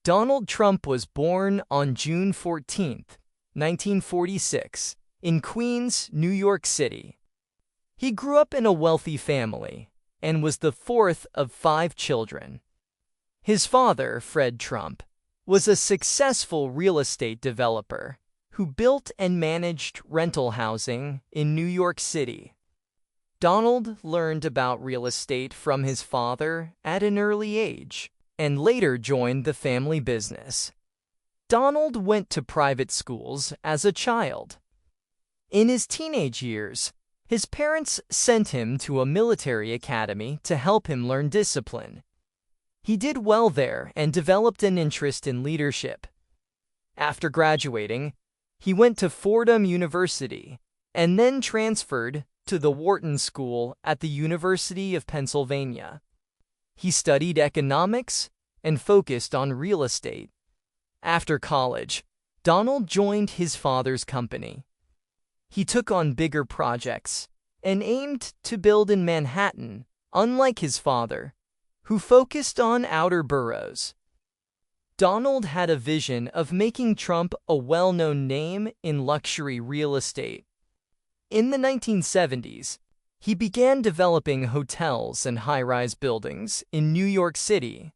Donald Trump was born on June 14, 1946, in Queens, New York City. He grew up in a wealthy family and was the fourth of 5 children. His father, Fred Trump, was a successful real estate developer who built and managed rental housing in New York City. Donald learned about real estate from his father at an early age and later joined the family business. Donald went to private schools as a child. In his teenage years, his parents sent him to a military academy to help him learn discipline. He did well there and developed an interest in leadership. After graduating, he went to Fordham University and then transferred to the Wharton School at the University of Pennsylvania. He studied economics and focused on real estate. After college, Donald joined his father's company. He took on bigger projects and aimed to build in Manhattan, unlike his father, who focused on outer boroughs. Donald had a vision of making Trump a well-known name in luxury real estate. In the 1970s, he began developing hotels and high-rise buildings in New York City,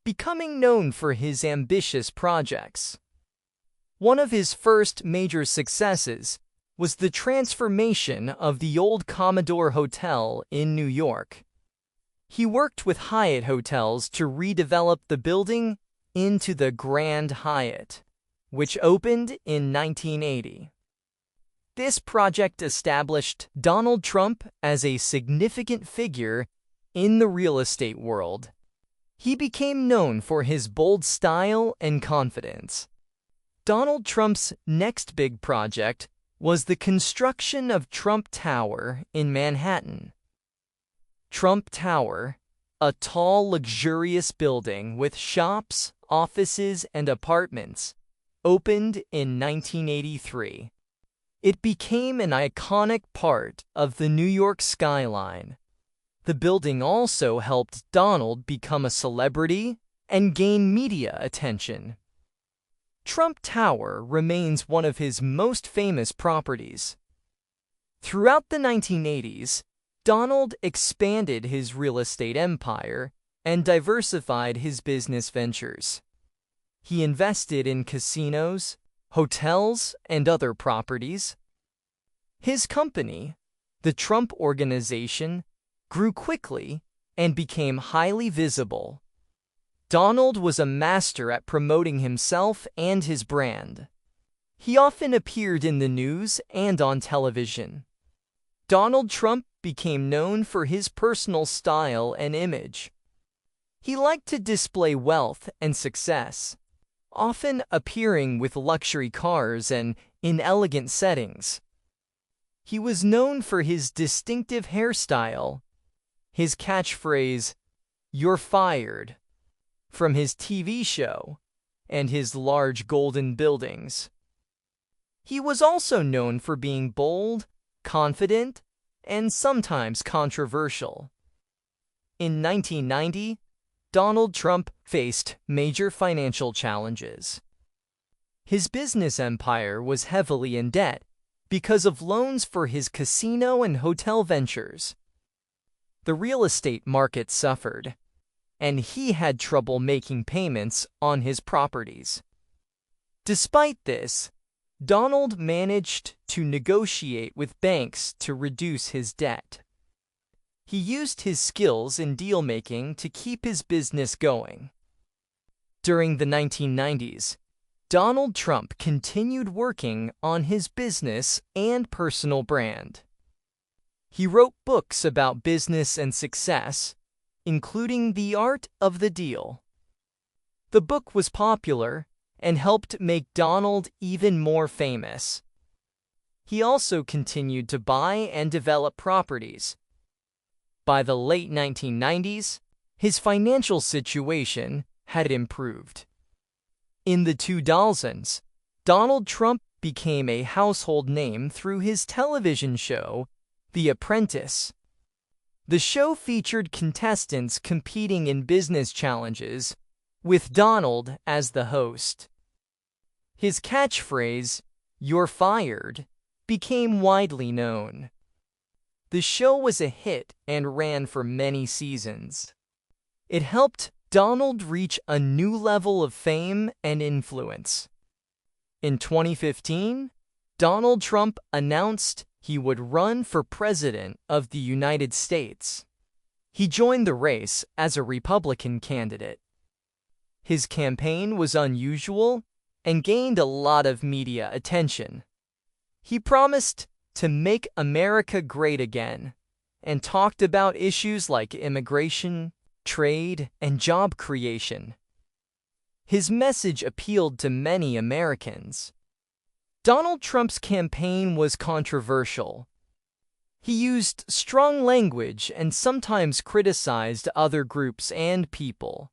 becoming known for his ambitious projects. One of his first major successes was the transformation of the old Commodore Hotel in New York. He worked with Hyatt Hotels to redevelop the building into the Grand Hyatt, which opened in 1980. This project established Donald Trump as a significant figure in the real estate world. He became known for his bold style and confidence. Donald Trump's next big project was the construction of Trump Tower in Manhattan. Trump Tower, a tall, luxurious building with shops, offices, and apartments, opened in 1983. It became an iconic part of the New York skyline. The building also helped Donald become a celebrity and gain media attention. Trump Tower remains one of his most famous properties. Throughout the 1980s, Donald expanded his real estate empire and diversified his business ventures. He invested in casinos, hotels, and other properties. His company, the Trump Organization, grew quickly and became highly visible. Donald was a master at promoting himself and his brand. He often appeared in the news and on television. Donald Trump became known for his personal style and image. He liked to display wealth and success, often appearing with luxury cars and in elegant settings. He was known for his distinctive hairstyle, his catchphrase, "You're fired," from his TV show, and his large golden buildings. He was also known for being bold, confident, and sometimes controversial. In 1990, Donald Trump faced major financial challenges. His business empire was heavily in debt because of loans for his casino and hotel ventures. The real estate market suffered, and he had trouble making payments on his properties. Despite this, Donald managed to negotiate with banks to reduce his debt. He used his skills in deal-making to keep his business going. During the 1990s, Donald Trump continued working on his business and personal brand. He wrote books about business and success, including The Art of the Deal. The book was popular and helped make Donald even more famous. He also continued to buy and develop properties. By the late 1990s, his financial situation had improved. In the 2000s, Donald Trump became a household name through his television show, The Apprentice. The show featured contestants competing in business challenges with Donald as the host. His catchphrase, "You're fired," became widely known. The show was a hit and ran for many seasons. It helped Donald reach a new level of fame and influence. In 2015, Donald Trump announced he would run for president of the United States. He joined the race as a Republican candidate. His campaign was unusual and gained a lot of media attention. He promised to make America great again and talked about issues like immigration, trade, and job creation. His message appealed to many Americans. Donald Trump's campaign was controversial. He used strong language and sometimes criticized other groups and people.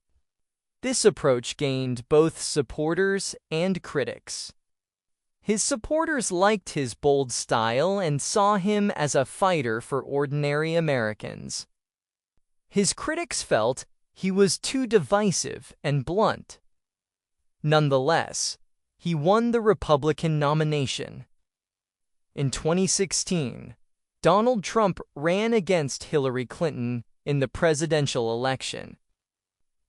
This approach gained both supporters and critics. His supporters liked his bold style and saw him as a fighter for ordinary Americans. His critics felt he was too divisive and blunt. Nonetheless, he won the Republican nomination. In 2016, Donald Trump ran against Hillary Clinton in the presidential election.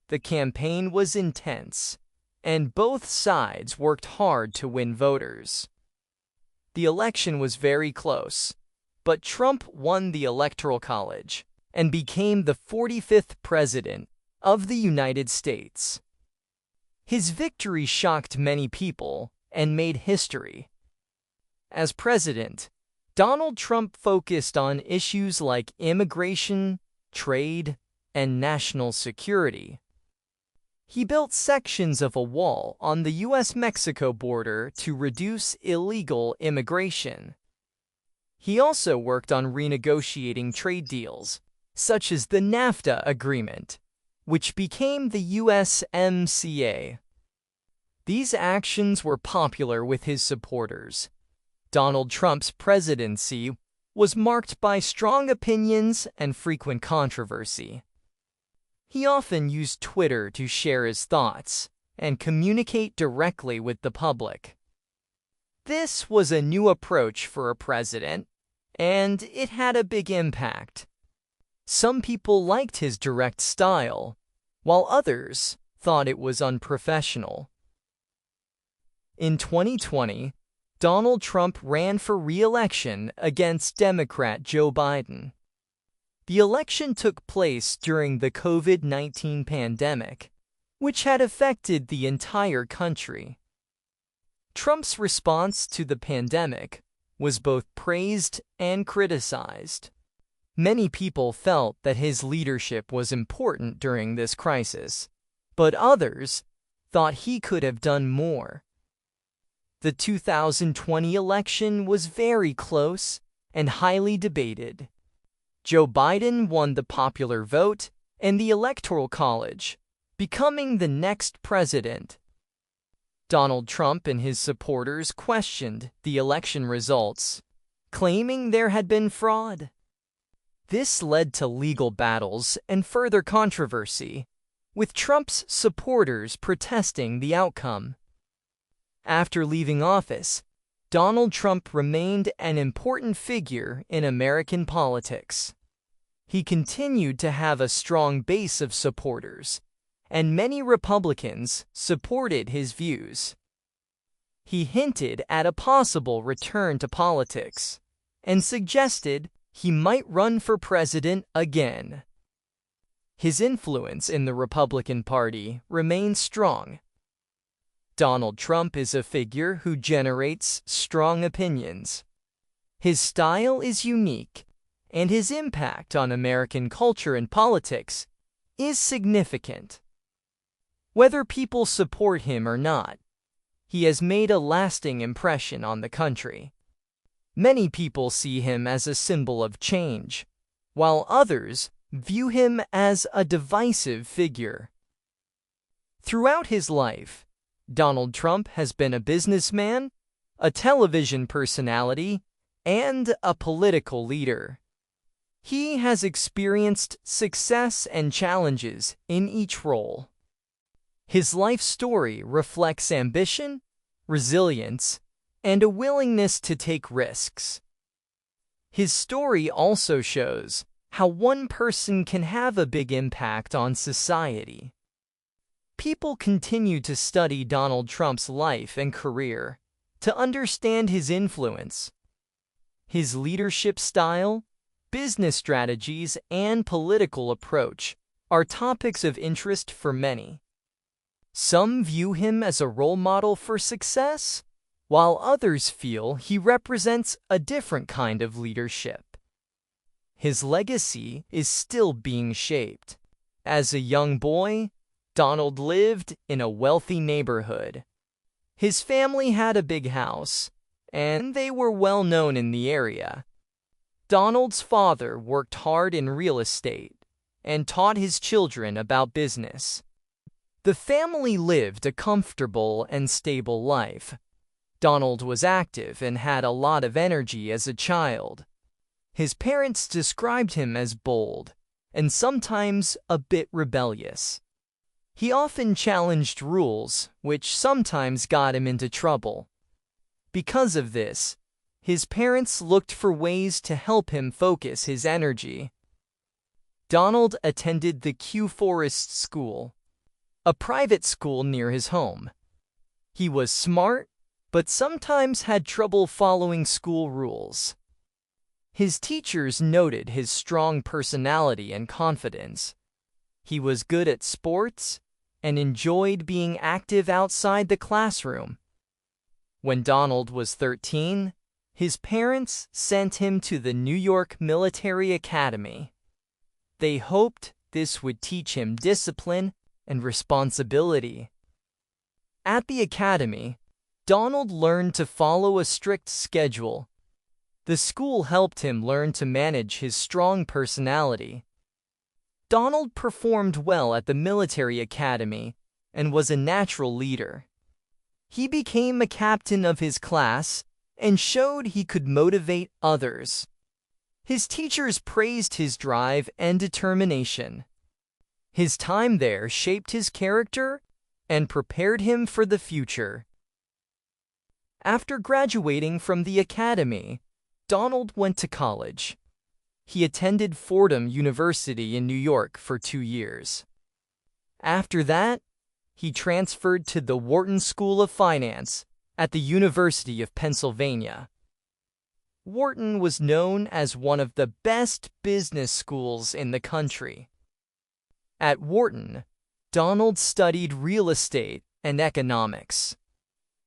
The campaign was intense, and both sides worked hard to win voters. The election was very close, but Trump won the Electoral College and became the 45th President of the United States. His victory shocked many people and made history. As president, Donald Trump focused on issues like immigration, trade, and national security. He built sections of a wall on the U.S.-Mexico border to reduce illegal immigration. He also worked on renegotiating trade deals, such as the NAFTA agreement, which became the USMCA. These actions were popular with his supporters. Donald Trump's presidency was marked by strong opinions and frequent controversy. He often used Twitter to share his thoughts and communicate directly with the public. This was a new approach for a president, and it had a big impact. Some people liked his direct style, while others thought it was unprofessional. In 2020, Donald Trump ran for re-election against Democrat Joe Biden. The election took place during the COVID-19 pandemic, which had affected the entire country. Trump's response to the pandemic was both praised and criticized. Many people felt that his leadership was important during this crisis, but others thought he could have done more. The 2020 election was very close and highly debated. Joe Biden won the popular vote and the Electoral College, becoming the next president. Donald Trump and his supporters questioned the election results, claiming there had been fraud. This led to legal battles and further controversy, with Trump's supporters protesting the outcome. After leaving office, Donald Trump remained an important figure in American politics. He continued to have a strong base of supporters, and many Republicans supported his views. He hinted at a possible return to politics, and suggested he might run for president again. His influence in the Republican Party remains strong. Donald Trump is a figure who generates strong opinions. His style is unique, and his impact on American culture and politics is significant. Whether people support him or not, he has made a lasting impression on the country. Many people see him as a symbol of change, while others view him as a divisive figure. Throughout his life, Donald Trump has been a businessman, a television personality, and a political leader. He has experienced success and challenges in each role. His life story reflects ambition, resilience, and a willingness to take risks. His story also shows how one person can have a big impact on society. People continue to study Donald Trump's life and career to understand his influence. His leadership style, business strategies, and political approach are topics of interest for many. Some view him as a role model for success, while others feel he represents a different kind of leadership. His legacy is still being shaped. As a young boy, Donald lived in a wealthy neighborhood. His family had a big house, and they were well known in the area. Donald's father worked hard in real estate and taught his children about business. The family lived a comfortable and stable life. Donald was active and had a lot of energy as a child. His parents described him as bold and sometimes a bit rebellious. He often challenged rules, which sometimes got him into trouble. Because of this, his parents looked for ways to help him focus his energy. Donald attended the Kew Forest School, a private school near his home. He was smart, but sometimes had trouble following school rules. His teachers noted his strong personality and confidence. He was good at sports and enjoyed being active outside the classroom. When Donald was 13, his parents sent him to the New York Military Academy. They hoped this would teach him discipline and responsibility. At the academy, Donald learned to follow a strict schedule. The school helped him learn to manage his strong personality. Donald performed well at the military academy and was a natural leader. He became a captain of his class and showed he could motivate others. His teachers praised his drive and determination. His time there shaped his character and prepared him for the future. After graduating from the academy, Donald went to college. He attended Fordham University in New York for 2 years. After that, he transferred to the Wharton School of Finance at the University of Pennsylvania. Wharton was known as one of the best business schools in the country. At Wharton, Donald studied real estate and economics.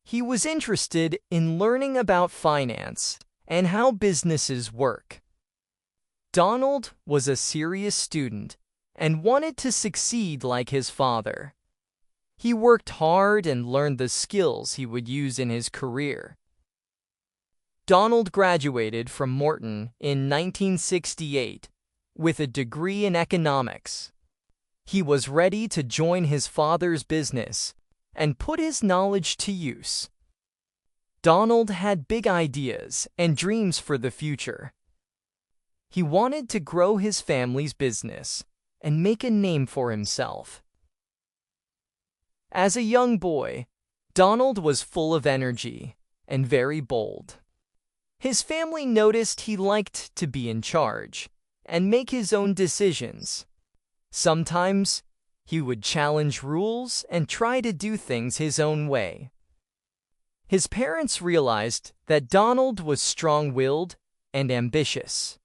He was interested in learning about finance and how businesses work. Donald was a serious student and wanted to succeed like his father. He worked hard and learned the skills he would use in his career. Donald graduated from Wharton in 1968 with a degree in economics. He was ready to join his father's business and put his knowledge to use. Donald had big ideas and dreams for the future. He wanted to grow his family's business and make a name for himself. As a young boy, Donald was full of energy and very bold. His family noticed he liked to be in charge and make his own decisions. Sometimes, he would challenge rules and try to do things his own way. His parents realized that Donald was strong-willed and ambitious.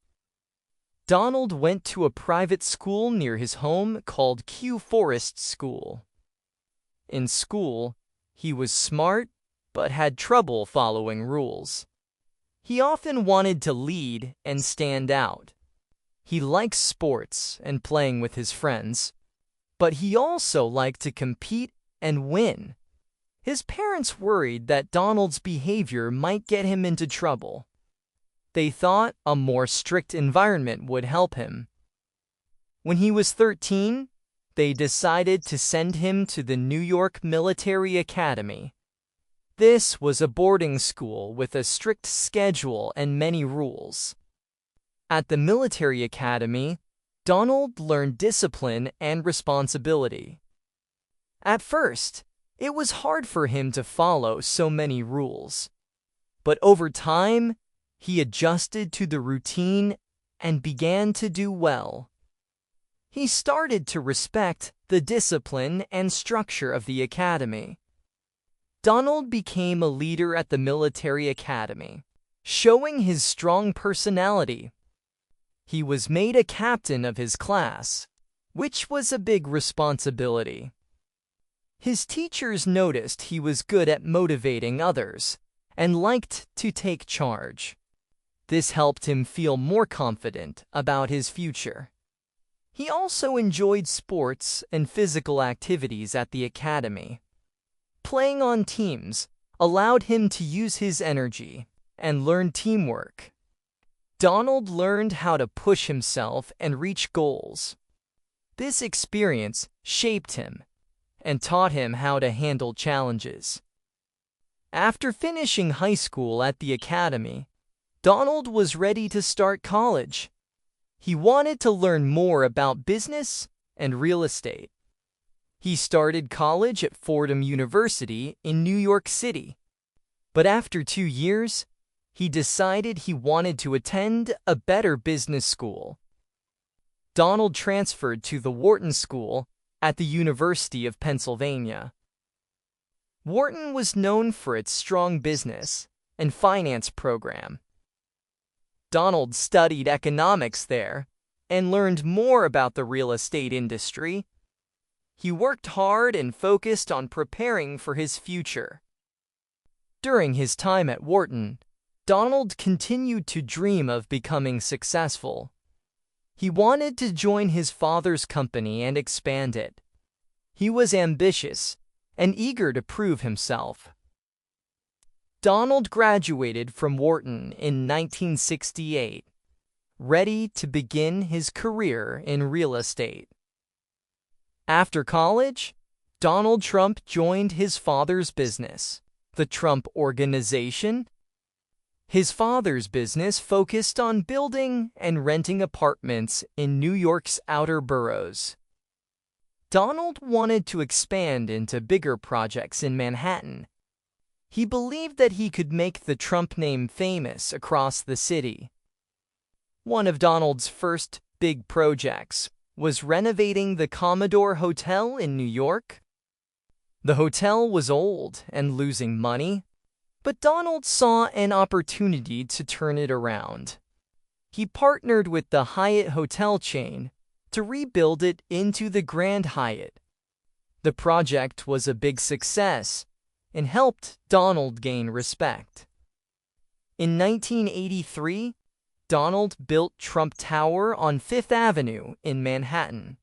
Donald went to a private school near his home called Kew Forest School. In school, he was smart but had trouble following rules. He often wanted to lead and stand out. He liked sports and playing with his friends, but he also liked to compete and win. His parents worried that Donald's behavior might get him into trouble. They thought a more strict environment would help him. When he was 13, they decided to send him to the New York Military Academy. This was a boarding school with a strict schedule and many rules. At the military academy, Donald learned discipline and responsibility. At first, it was hard for him to follow so many rules. But over time, he adjusted to the routine and began to do well. He started to respect the discipline and structure of the academy. Donald became a leader at the military academy, showing his strong personality. He was made a captain of his class, which was a big responsibility. His teachers noticed he was good at motivating others and liked to take charge. This helped him feel more confident about his future. He also enjoyed sports and physical activities at the academy. Playing on teams allowed him to use his energy and learn teamwork. Donald learned how to push himself and reach goals. This experience shaped him and taught him how to handle challenges. After finishing high school at the academy, Donald was ready to start college. He wanted to learn more about business and real estate. He started college at Fordham University in New York City. But after 2 years, he decided he wanted to attend a better business school. Donald transferred to the Wharton School at the University of Pennsylvania. Wharton was known for its strong business and finance program. Donald studied economics there and learned more about the real estate industry. He worked hard and focused on preparing for his future. During his time at Wharton, Donald continued to dream of becoming successful. He wanted to join his father's company and expand it. He was ambitious and eager to prove himself. Donald graduated from Wharton in 1968, ready to begin his career in real estate. After college, Donald Trump joined his father's business, the Trump Organization. His father's business focused on building and renting apartments in New York's outer boroughs. Donald wanted to expand into bigger projects in Manhattan. He believed that he could make the Trump name famous across the city. One of Donald's first big projects was renovating the Commodore Hotel in New York. The hotel was old and losing money, but Donald saw an opportunity to turn it around. He partnered with the Hyatt hotel chain to rebuild it into the Grand Hyatt. The project was a big success and helped Donald gain respect. In 1983, Donald built Trump Tower on Fifth Avenue in Manhattan.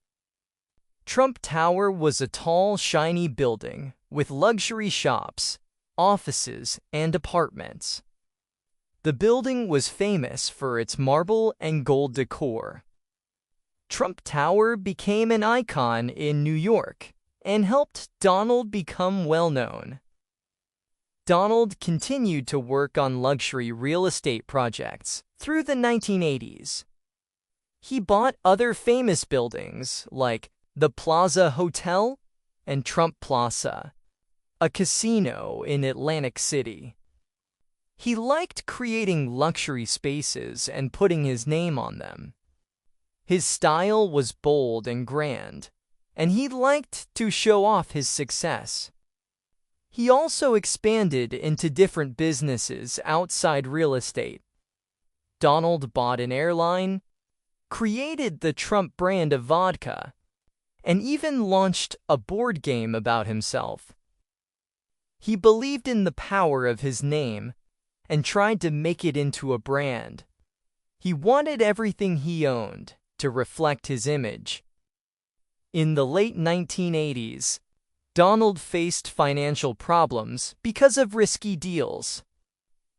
Trump Tower was a tall, shiny building with luxury shops, offices, and apartments. The building was famous for its marble and gold decor. Trump Tower became an icon in New York and helped Donald become well-known. Donald continued to work on luxury real estate projects through the 1980s. He bought other famous buildings like the Plaza Hotel and Trump Plaza, a casino in Atlantic City. He liked creating luxury spaces and putting his name on them. His style was bold and grand, and he liked to show off his success. He also expanded into different businesses outside real estate. Donald bought an airline, created the Trump brand of vodka, and even launched a board game about himself. He believed in the power of his name and tried to make it into a brand. He wanted everything he owned to reflect his image. In the late 1980s, Donald faced financial problems because of risky deals.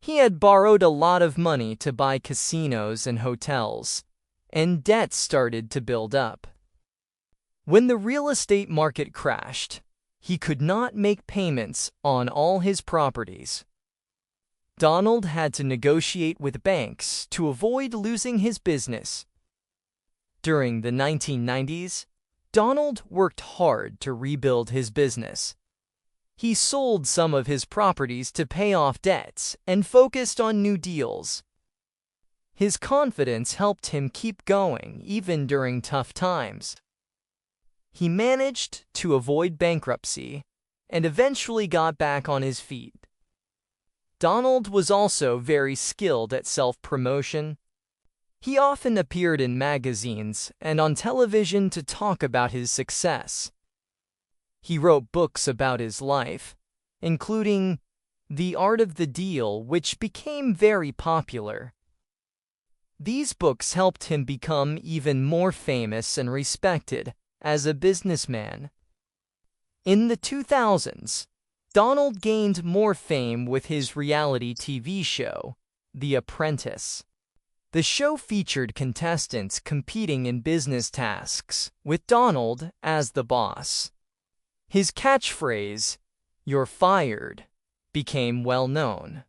He had borrowed a lot of money to buy casinos and hotels, and debt started to build up. When the real estate market crashed, he could not make payments on all his properties. Donald had to negotiate with banks to avoid losing his business. During the 1990s, Donald worked hard to rebuild his business. He sold some of his properties to pay off debts and focused on new deals. His confidence helped him keep going even during tough times. He managed to avoid bankruptcy and eventually got back on his feet. Donald was also very skilled at self-promotion. He often appeared in magazines and on television to talk about his success. He wrote books about his life, including The Art of the Deal, which became very popular. These books helped him become even more famous and respected as a businessman. In the 2000s, Donald gained more fame with his reality TV show, The Apprentice. The show featured contestants competing in business tasks, with Donald as the boss. His catchphrase, "You're fired," became well known.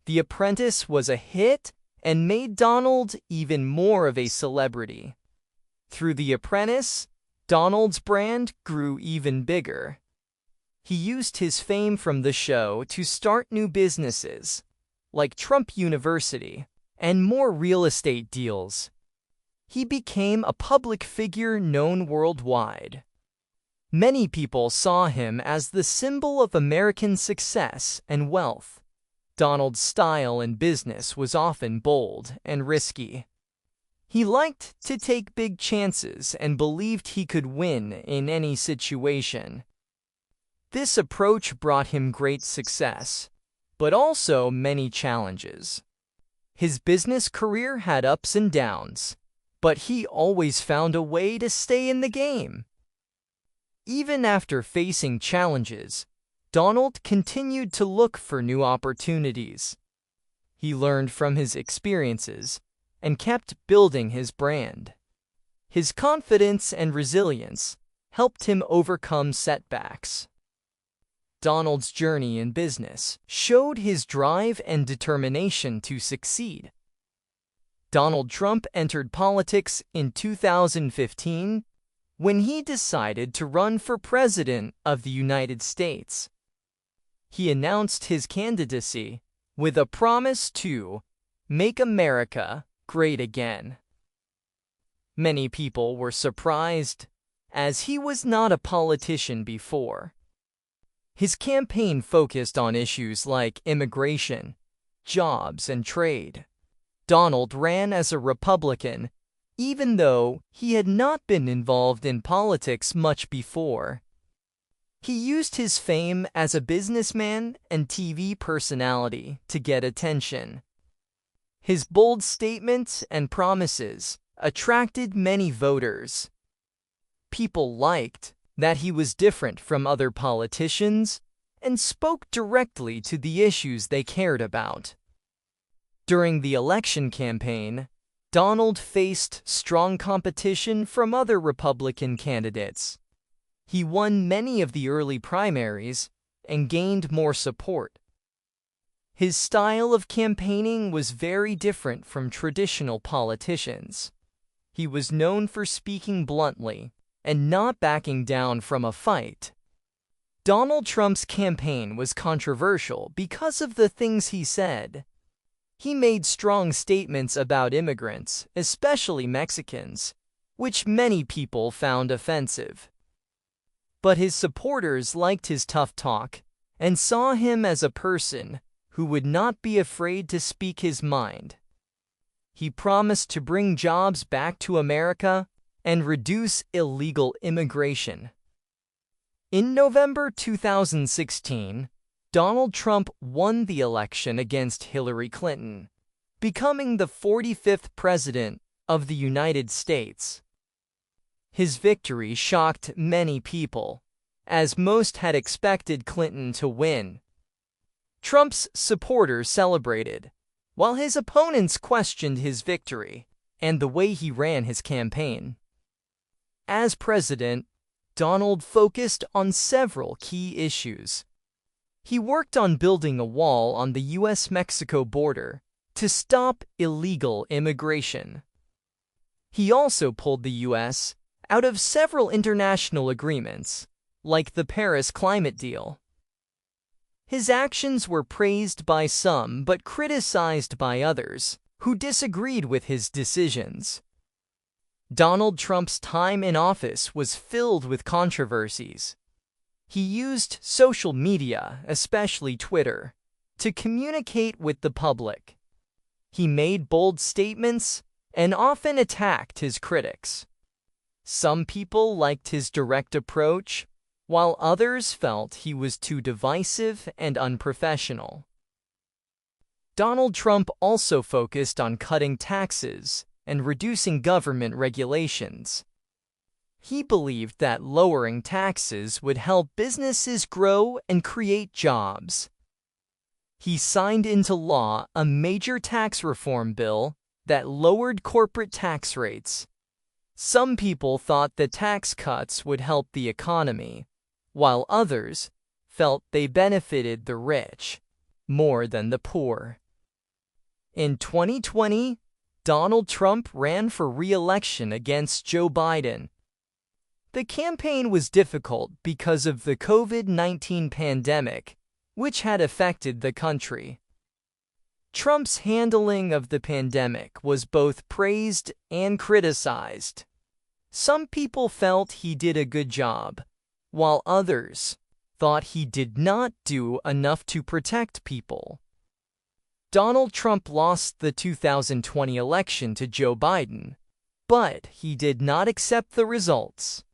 The Apprentice was a hit and made Donald even more of a celebrity. Through The Apprentice, Donald's brand grew even bigger. He used his fame from the show to start new businesses, like Trump University, and more real estate deals. He became a public figure known worldwide. Many people saw him as the symbol of American success and wealth. Donald's style in business was often bold and risky. He liked to take big chances and believed he could win in any situation. This approach brought him great success, but also many challenges. His business career had ups and downs, but he always found a way to stay in the game. Even after facing challenges, Donald continued to look for new opportunities. He learned from his experiences and kept building his brand. His confidence and resilience helped him overcome setbacks. Donald's journey in business showed his drive and determination to succeed. Donald Trump entered politics in 2015 when he decided to run for president of the United States. He announced his candidacy with a promise to make America great again. Many people were surprised, as he was not a politician before. His campaign focused on issues like immigration, jobs, and trade. Donald ran as a Republican, even though he had not been involved in politics much before. He used his fame as a businessman and TV personality to get attention. His bold statements and promises attracted many voters. People liked that he was different from other politicians and spoke directly to the issues they cared about. During the election campaign, Donald faced strong competition from other Republican candidates. He won many of the early primaries and gained more support. His style of campaigning was very different from traditional politicians. He was known for speaking bluntly and not backing down from a fight. Donald Trump's campaign was controversial because of the things he said. He made strong statements about immigrants, especially Mexicans, which many people found offensive. But his supporters liked his tough talk and saw him as a person who would not be afraid to speak his mind. He promised to bring jobs back to America and reduce illegal immigration. In November 2016, Donald Trump won the election against Hillary Clinton, becoming the 45th president of the United States. His victory shocked many people, as most had expected Clinton to win. Trump's supporters celebrated, while his opponents questioned his victory and the way he ran his campaign. As president, Donald focused on several key issues. He worked on building a wall on the U.S.-Mexico border to stop illegal immigration. He also pulled the U.S. out of several international agreements, like the Paris Climate Deal. His actions were praised by some but criticized by others, who disagreed with his decisions. Donald Trump's time in office was filled with controversies. He used social media, especially Twitter, to communicate with the public. He made bold statements and often attacked his critics. Some people liked his direct approach, while others felt he was too divisive and unprofessional. Donald Trump also focused on cutting taxes and reducing government regulations. He believed that lowering taxes would help businesses grow and create jobs. He signed into law a major tax reform bill that lowered corporate tax rates. Some people thought the tax cuts would help the economy, while others felt they benefited the rich more than the poor. In 2020, Donald Trump ran for re-election against Joe Biden. The campaign was difficult because of the COVID-19 pandemic, which had affected the country. Trump's handling of the pandemic was both praised and criticized. Some people felt he did a good job, while others thought he did not do enough to protect people. Donald Trump lost the 2020 election to Joe Biden, but he did not accept the results.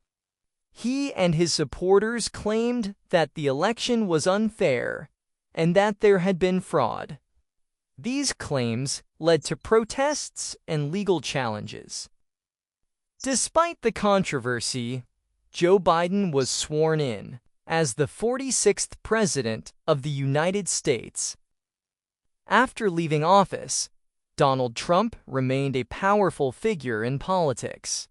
He and his supporters claimed that the election was unfair and that there had been fraud. These claims led to protests and legal challenges. Despite the controversy, Joe Biden was sworn in as the 46th President of the United States. After leaving office, Donald Trump remained a powerful figure in politics.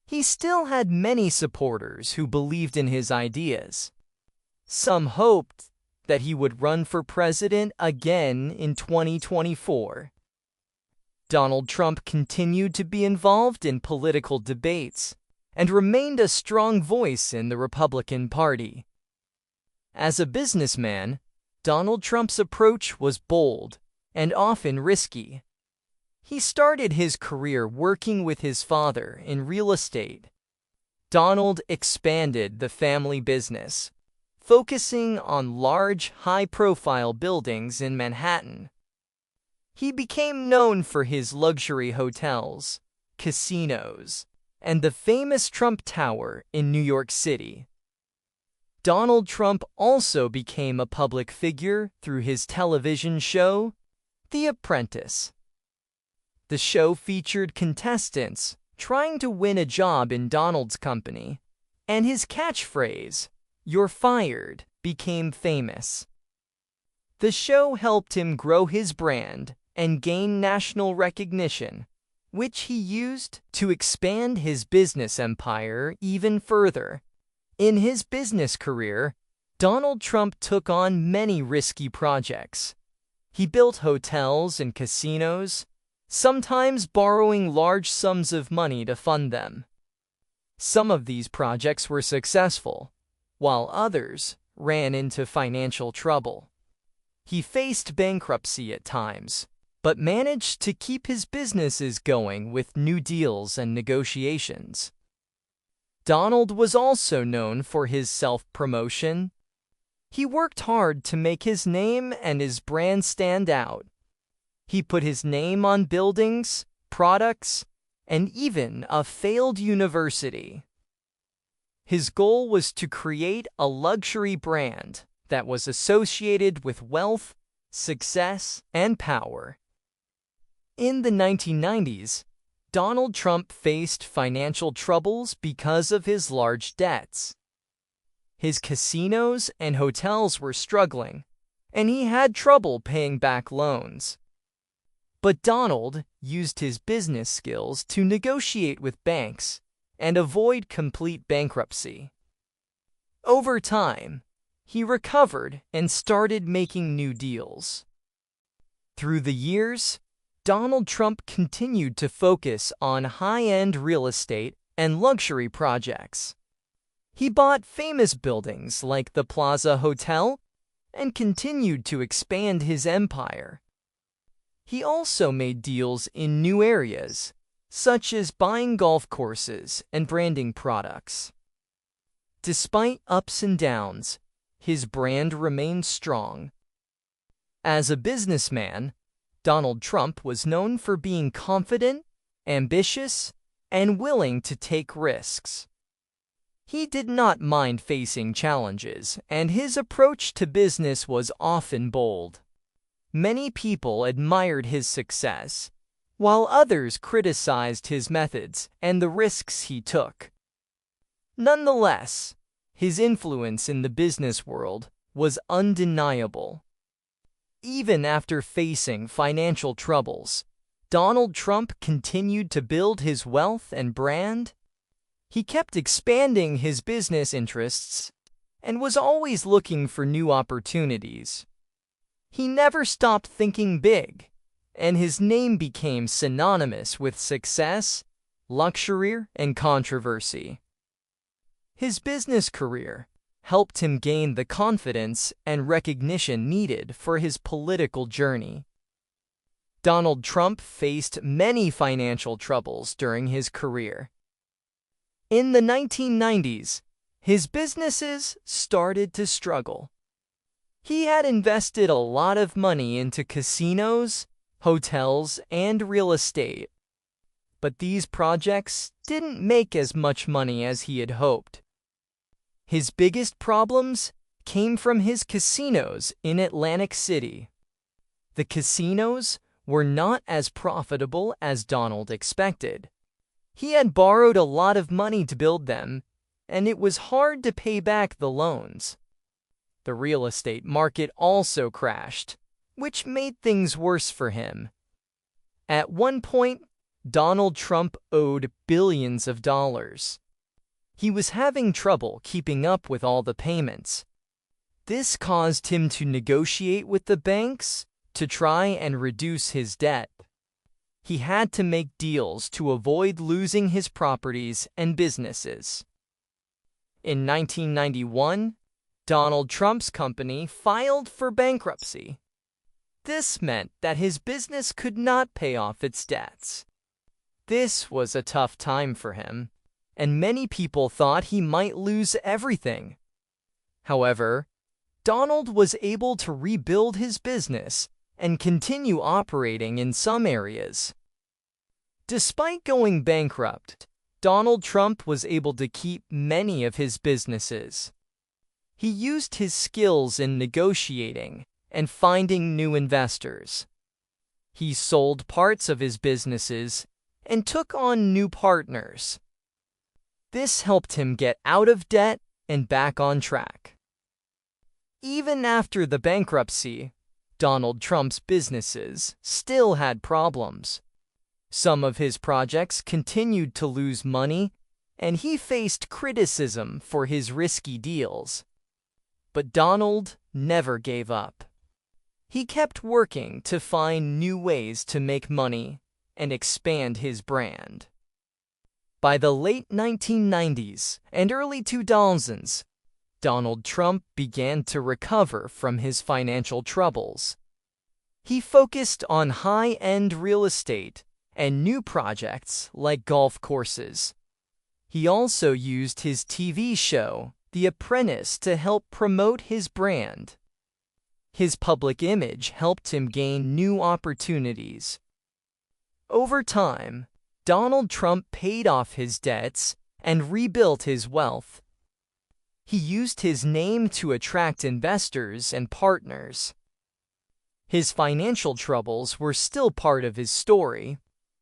He still had many supporters who believed in his ideas. Some hoped that he would run for president again in 2024. Donald Trump continued to be involved in political debates and remained a strong voice in the Republican Party. As a businessman, Donald Trump's approach was bold and often risky. He started his career working with his father in real estate. Donald expanded the family business, focusing on large, high-profile buildings in Manhattan. He became known for his luxury hotels, casinos, and the famous Trump Tower in New York City. Donald Trump also became a public figure through his television show, The Apprentice. The show featured contestants trying to win a job in Donald's company, and his catchphrase, "You're fired," became famous. The show helped him grow his brand and gain national recognition, which he used to expand his business empire even further. In his business career, Donald Trump took on many risky projects. He built hotels and casinos, sometimes borrowing large sums of money to fund them. Some of these projects were successful, while others ran into financial trouble. He faced bankruptcy at times, but managed to keep his businesses going with new deals and negotiations. Donald was also known for his self-promotion. He worked hard to make his name and his brand stand out. He put his name on buildings, products, and even a failed university. His goal was to create a luxury brand that was associated with wealth, success, and power. In the 1990s, Donald Trump faced financial troubles because of his large debts. His casinos and hotels were struggling, and he had trouble paying back loans. But Donald used his business skills to negotiate with banks and avoid complete bankruptcy. Over time, he recovered and started making new deals. Through the years, Donald Trump continued to focus on high-end real estate and luxury projects. He bought famous buildings like the Plaza Hotel and continued to expand his empire. He also made deals in new areas, such as buying golf courses and branding products. Despite ups and downs, his brand remained strong. As a businessman, Donald Trump was known for being confident, ambitious, and willing to take risks. He did not mind facing challenges, and his approach to business was often bold. Many people admired his success, while others criticized his methods and the risks he took. Nonetheless, his influence in the business world was undeniable. Even after facing financial troubles, Donald Trump continued to build his wealth and brand. He kept expanding his business interests and was always looking for new opportunities. He never stopped thinking big, and his name became synonymous with success, luxury, and controversy. His business career helped him gain the confidence and recognition needed for his political journey. Donald Trump faced many financial troubles during his career. In the 1990s, his businesses started to struggle. He had invested a lot of money into casinos, hotels, and real estate. But these projects didn't make as much money as he had hoped. His biggest problems came from his casinos in Atlantic City. The casinos were not as profitable as Donald expected. He had borrowed a lot of money to build them, and it was hard to pay back the loans. The real estate market also crashed, which made things worse for him. At one point, Donald Trump owed billions of dollars. He was having trouble keeping up with all the payments. This caused him to negotiate with the banks to try and reduce his debt. He had to make deals to avoid losing his properties and businesses. In 1991, Donald Trump's company filed for bankruptcy. This meant that his business could not pay off its debts. This was a tough time for him, and many people thought he might lose everything. However, Donald was able to rebuild his business and continue operating in some areas. Despite going bankrupt, Donald Trump was able to keep many of his businesses. He used his skills in negotiating and finding new investors. He sold parts of his businesses and took on new partners. This helped him get out of debt and back on track. Even after the bankruptcy, Donald Trump's businesses still had problems. Some of his projects continued to lose money, and he faced criticism for his risky deals. But Donald never gave up. He kept working to find new ways to make money and expand his brand. By the late 1990s and early 2000s, Donald Trump began to recover from his financial troubles. He focused on high-end real estate and new projects like golf courses. He also used his TV show, The Apprentice, to help promote his brand. His public image helped him gain new opportunities. Over time, Donald Trump paid off his debts and rebuilt his wealth. He used his name to attract investors and partners. His financial troubles were still part of his story,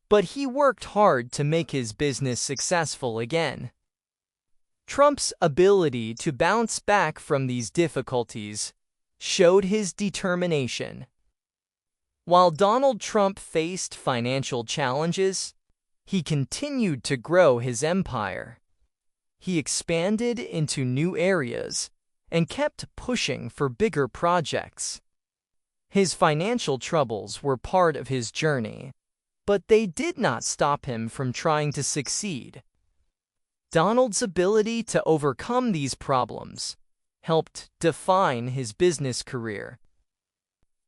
but he worked hard to make his business successful again. Trump's ability to bounce back from these difficulties showed his determination. While Donald Trump faced financial challenges, he continued to grow his empire. He expanded into new areas and kept pushing for bigger projects. His financial troubles were part of his journey, but they did not stop him from trying to succeed. Donald's ability to overcome these problems helped define his business career.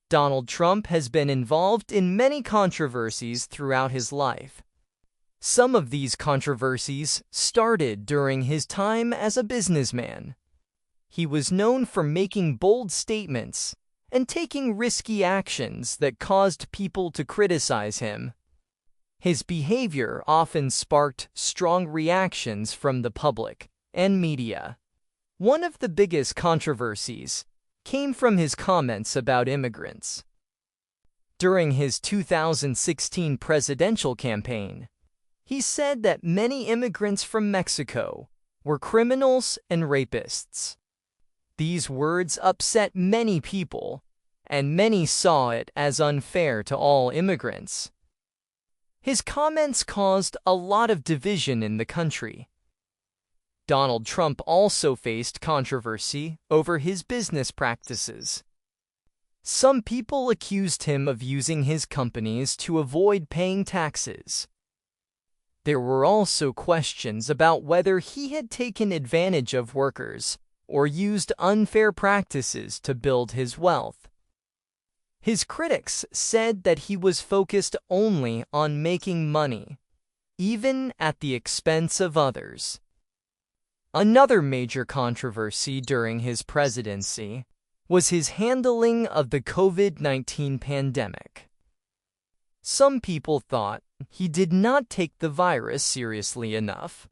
Donald Trump has been involved in many controversies throughout his life. Some of these controversies started during his time as a businessman. He was known for making bold statements and taking risky actions that caused people to criticize him. His behavior often sparked strong reactions from the public and media. One of the biggest controversies came from his comments about immigrants. During his 2016 presidential campaign, he said that many immigrants from Mexico were criminals and rapists. These words upset many people, and many saw it as unfair to all immigrants. His comments caused a lot of division in the country. Donald Trump also faced controversy over his business practices. Some people accused him of using his companies to avoid paying taxes. There were also questions about whether he had taken advantage of workers or used unfair practices to build his wealth. His critics said that he was focused only on making money, even at the expense of others. Another major controversy during his presidency was his handling of the COVID-19 pandemic. Some people thought he did not take the virus seriously enough.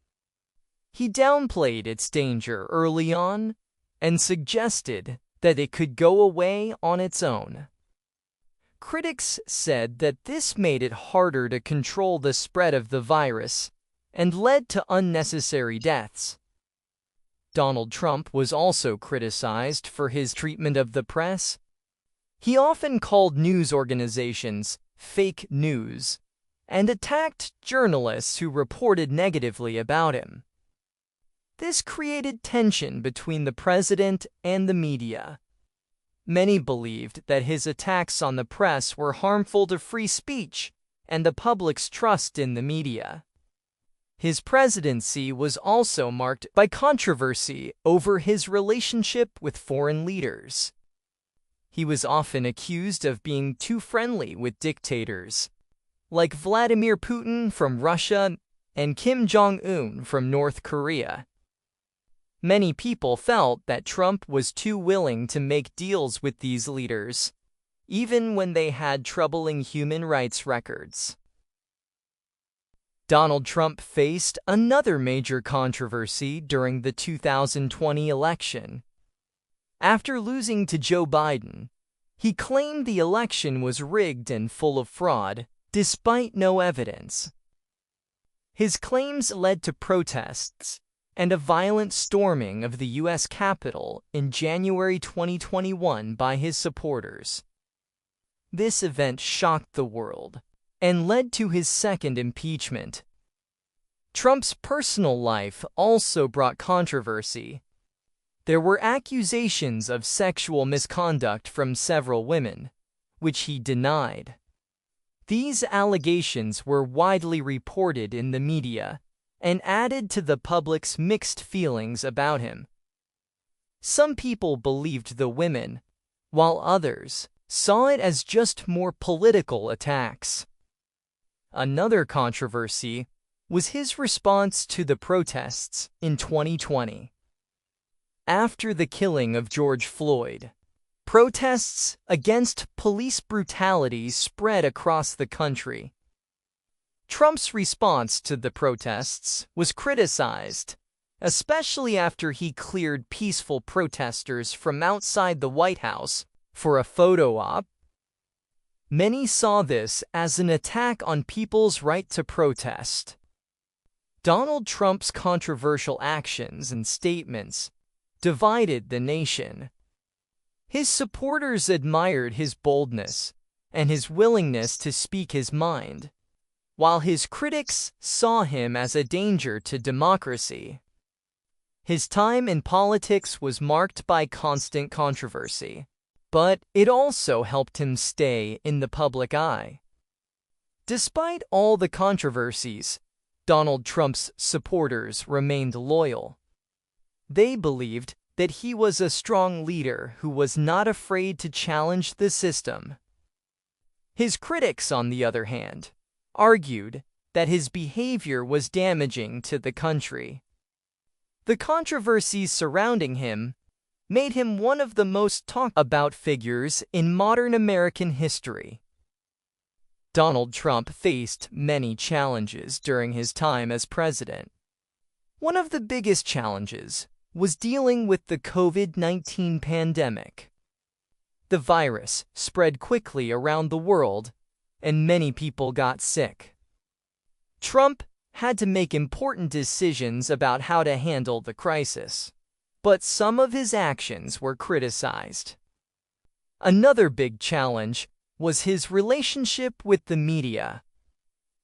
He downplayed its danger early on and suggested that it could go away on its own. Critics said that this made it harder to control the spread of the virus and led to unnecessary deaths. Donald Trump was also criticized for his treatment of the press. He often called news organizations fake news and attacked journalists who reported negatively about him. This created tension between the president and the media. Many believed that his attacks on the press were harmful to free speech and the public's trust in the media. His presidency was also marked by controversy over his relationship with foreign leaders. He was often accused of being too friendly with dictators, like Vladimir Putin from Russia and Kim Jong-un from North Korea. Many people felt that Trump was too willing to make deals with these leaders, even when they had troubling human rights records. Donald Trump faced another major controversy during the 2020 election. After losing to Joe Biden, he claimed the election was rigged and full of fraud, despite no evidence. His claims led to protests and a violent storming of the U.S. Capitol in January 2021 by his supporters. This event shocked the world and led to his second impeachment. Trump's personal life also brought controversy. There were accusations of sexual misconduct from several women, which he denied. These allegations were widely reported in the media and added to the public's mixed feelings about him. Some people believed the women, while others saw it as just more political attacks. Another controversy was his response to the protests in 2020. After the killing of George Floyd, protests against police brutality spread across the country. Trump's response to the protests was criticized, especially after he cleared peaceful protesters from outside the White House for a photo op. Many saw this as an attack on people's right to protest. Donald Trump's controversial actions and statements divided the nation. His supporters admired his boldness and his willingness to speak his mind, while his critics saw him as a danger to democracy. His time in politics was marked by constant controversy, but it also helped him stay in the public eye. Despite all the controversies, Donald Trump's supporters remained loyal. They believed that he was a strong leader who was not afraid to challenge the system. His critics, on the other hand, argued that his behavior was damaging to the country. The controversies surrounding him made him one of the most talked about figures in modern American history. Donald Trump faced many challenges during his time as president. One of the biggest challenges was dealing with the COVID-19 pandemic. The virus spread quickly around the world, and many people got sick. Trump had to make important decisions about how to handle the crisis, but some of his actions were criticized. Another big challenge was his relationship with the media.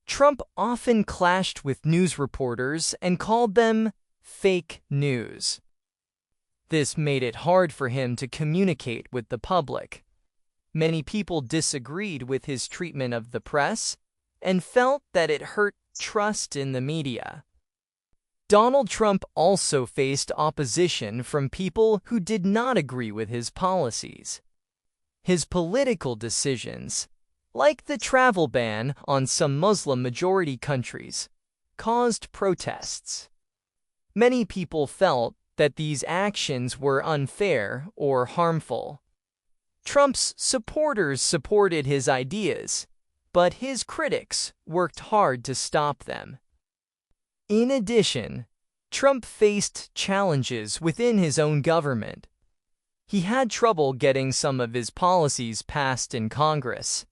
Trump often clashed with news reporters and called them fake news. This made it hard for him to communicate with the public. Many people disagreed with his treatment of the press and felt that it hurt trust in the media. Donald Trump also faced opposition from people who did not agree with his policies. His political decisions, like the travel ban on some Muslim-majority countries, caused protests. Many people felt that these actions were unfair or harmful. Trump's supporters supported his ideas, but his critics worked hard to stop them. In addition, Trump faced challenges within his own government. He had trouble getting some of his policies passed in Congress.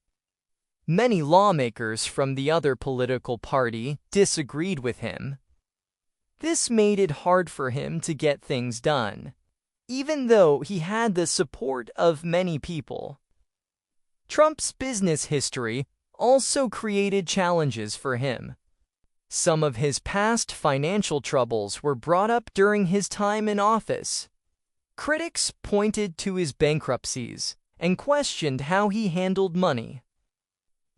Many lawmakers from the other political party disagreed with him. This made it hard for him to get things done, even though he had the support of many people. Trump's business history also created challenges for him. Some of his past financial troubles were brought up during his time in office. Critics pointed to his bankruptcies and questioned how he handled money.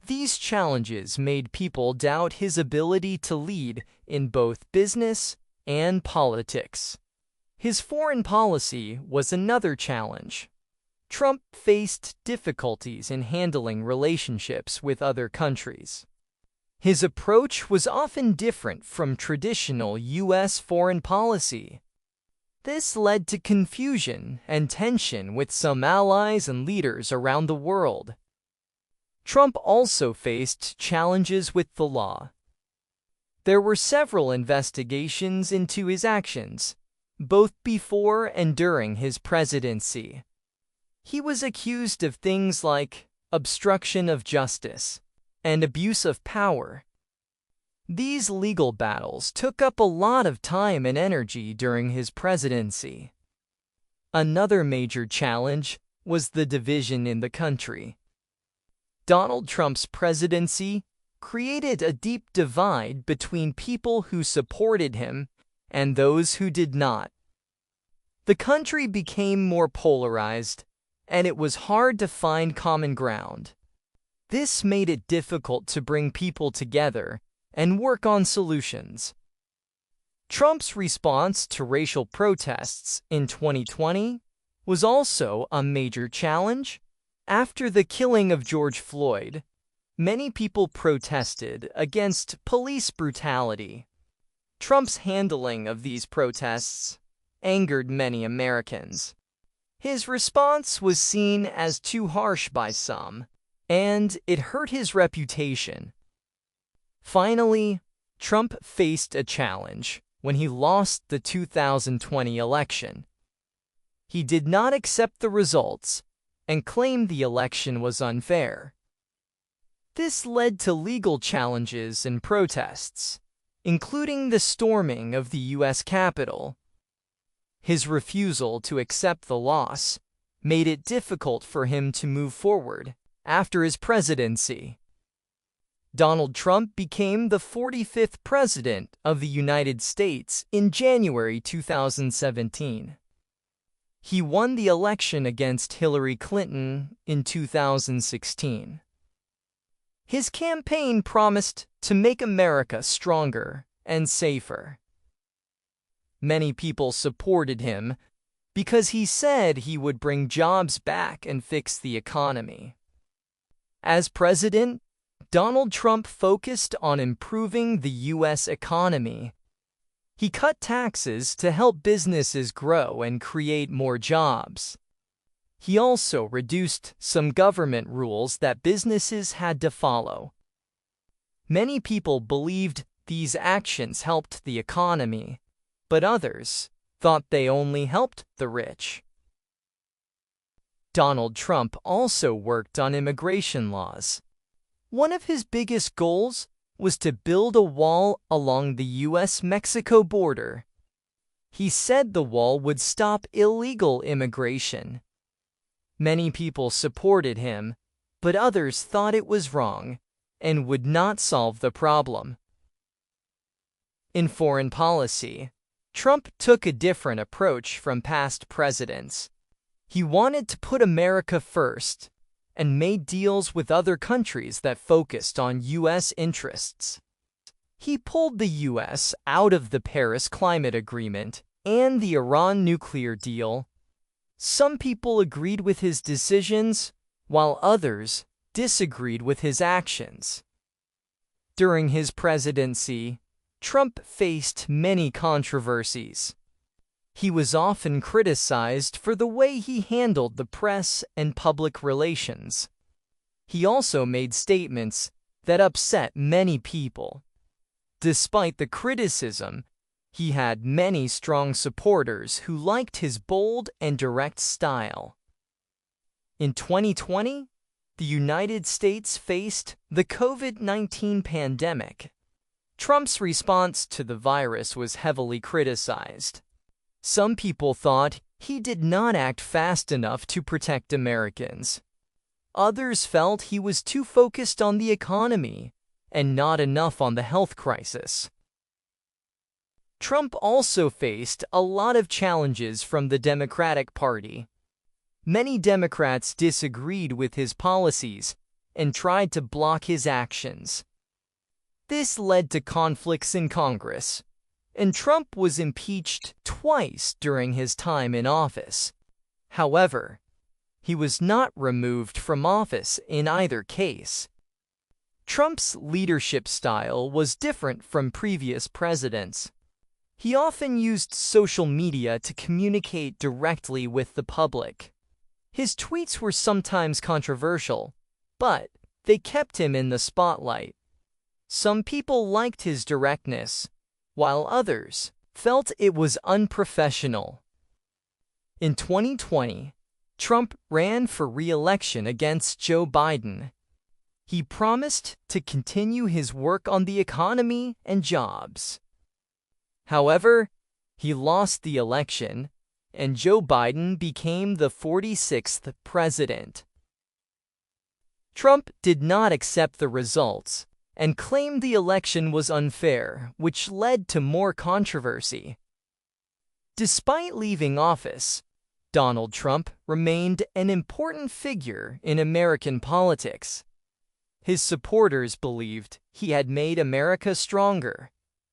These challenges made people doubt his ability to lead in both business and politics. His foreign policy was another challenge. Trump faced difficulties in handling relationships with other countries. His approach was often different from traditional U.S. foreign policy. This led to confusion and tension with some allies and leaders around the world. Trump also faced challenges with the law. There were several investigations into his actions, both before and during his presidency. He was accused of things like obstruction of justice and abuse of power. These legal battles took up a lot of time and energy during his presidency. Another major challenge was the division in the country. Donald Trump's presidency created a deep divide between people who supported him and those who did not. The country became more polarized, and it was hard to find common ground. This made it difficult to bring people together and work on solutions. Trump's response to racial protests in 2020 was also a major challenge. After the killing of George Floyd, many people protested against police brutality. Trump's handling of these protests angered many Americans. His response was seen as too harsh by some, and it hurt his reputation. Finally, Trump faced a challenge when he lost the 2020 election. He did not accept the results and claimed the election was unfair. This led to legal challenges and protests, including the storming of the U.S. Capitol. His refusal to accept the loss made it difficult for him to move forward after his presidency. Donald Trump became the 45th President of the United States in January 2017. He won the election against Hillary Clinton in 2016. His campaign promised to make America stronger and safer. Many people supported him because he said he would bring jobs back and fix the economy. As president, Donald Trump focused on improving the U.S. economy. He cut taxes to help businesses grow and create more jobs. He also reduced some government rules that businesses had to follow. Many people believed these actions helped the economy, but others thought they only helped the rich. Donald Trump also worked on immigration laws. One of his biggest goals was to build a wall along the U.S.-Mexico border. He said the wall would stop illegal immigration. Many people supported him, but others thought it was wrong and would not solve the problem. In foreign policy, Trump took a different approach from past presidents. He wanted to put America first and made deals with other countries that focused on U.S. interests. He pulled the U.S. out of the Paris Climate Agreement and the Iran nuclear deal. Some people agreed with his decisions, while others disagreed with his actions. During his presidency, Trump faced many controversies. He was often criticized for the way he handled the press and public relations. He also made statements that upset many people. Despite the criticism, he had many strong supporters who liked his bold and direct style. In 2020, the United States faced the COVID-19 pandemic. Trump's response to the virus was heavily criticized. Some people thought he did not act fast enough to protect Americans. Others felt he was too focused on the economy and not enough on the health crisis. Trump also faced a lot of challenges from the Democratic Party. Many Democrats disagreed with his policies and tried to block his actions. This led to conflicts in Congress, and Trump was impeached twice during his time in office. However, he was not removed from office in either case. Trump's leadership style was different from previous presidents. He often used social media to communicate directly with the public. His tweets were sometimes controversial, but they kept him in the spotlight. Some people liked his directness, while others felt it was unprofessional. In 2020, Trump ran for re-election against Joe Biden. He promised to continue his work on the economy and jobs. However, he lost the election, and Joe Biden became the 46th president. Trump did not accept the results and claimed the election was unfair, which led to more controversy. Despite leaving office, Donald Trump remained an important figure in American politics. His supporters believed he had made America stronger,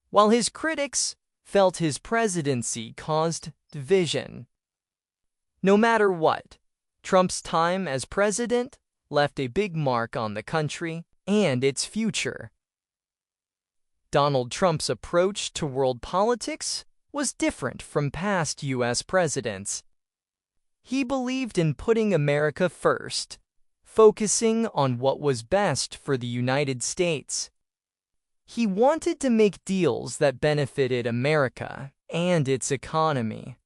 while his critics felt his presidency caused division. No matter what, Trump's time as president left a big mark on the country and its future. Donald Trump's approach to world politics was different from past U.S. presidents. He believed in putting America first, focusing on what was best for the United States. He wanted to make deals that benefited America and its economy.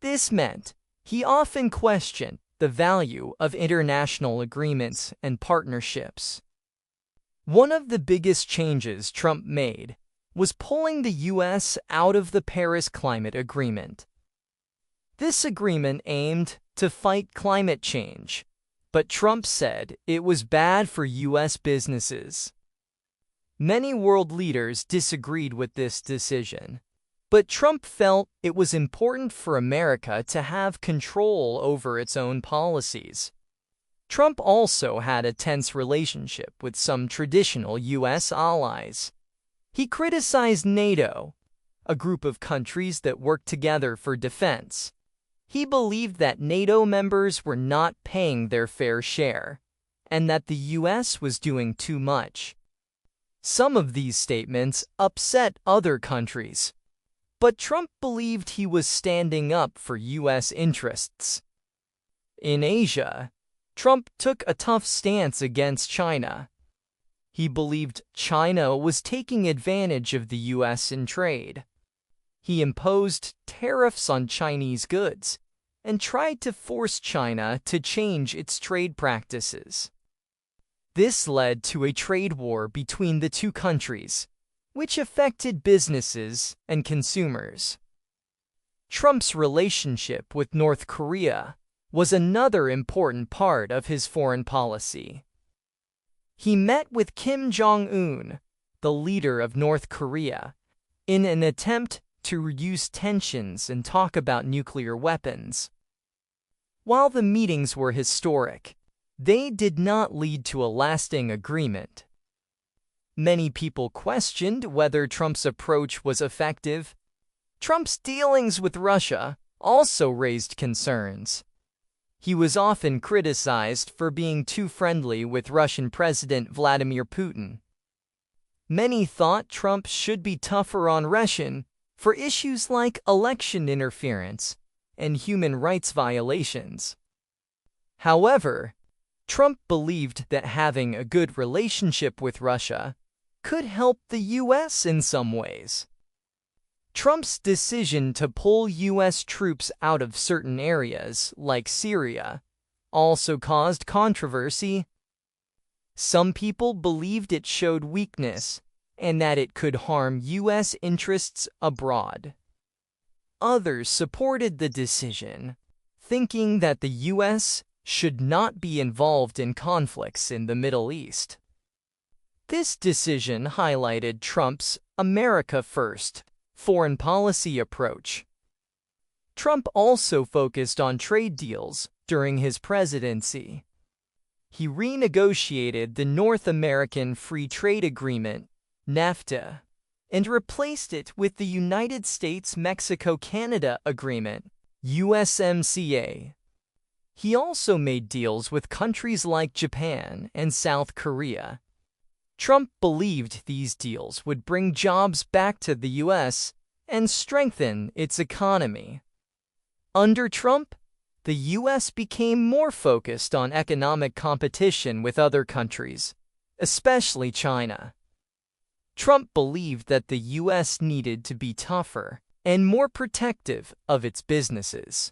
This meant he often questioned the value of international agreements and partnerships. One of the biggest changes Trump made was pulling the U.S. out of the Paris Climate Agreement. This agreement aimed to fight climate change, but Trump said it was bad for U.S. businesses. Many world leaders disagreed with this decision, but Trump felt it was important for America to have control over its own policies. Trump also had a tense relationship with some traditional U.S. allies. He criticized NATO, a group of countries that work together for defense. He believed that NATO members were not paying their fair share, and that the U.S. was doing too much. Some of these statements upset other countries, but Trump believed he was standing up for U.S. interests. In Asia, Trump took a tough stance against China. He believed China was taking advantage of the U.S. in trade. He imposed tariffs on Chinese goods and tried to force China to change its trade practices. This led to a trade war between the two countries, which affected businesses and consumers. Trump's relationship with North Korea was another important part of his foreign policy. He met with Kim Jong-un, the leader of North Korea, in an attempt to reduce tensions and talk about nuclear weapons. While the meetings were historic, they did not lead to a lasting agreement. Many people questioned whether Trump's approach was effective. Trump's dealings with Russia also raised concerns. He was often criticized for being too friendly with Russian President Vladimir Putin. Many thought Trump should be tougher on Russia for issues like election interference and human rights violations. However, Trump believed that having a good relationship with Russia could help the U.S. in some ways. Trump's decision to pull U.S. troops out of certain areas, like Syria, also caused controversy. Some people believed it showed weakness and that it could harm U.S. interests abroad. Others supported the decision, thinking that the U.S. should not be involved in conflicts in the Middle East. This decision highlighted Trump's America First foreign policy approach. Trump also focused on trade deals during his presidency. He renegotiated the North American Free Trade Agreement, NAFTA, and replaced it with the United States-Mexico-Canada Agreement, USMCA. He also made deals with countries like Japan and South Korea. Trump believed these deals would bring jobs back to the U.S. and strengthen its economy. Under Trump, the U.S. became more focused on economic competition with other countries, especially China. Trump believed that the U.S. needed to be tougher and more protective of its businesses.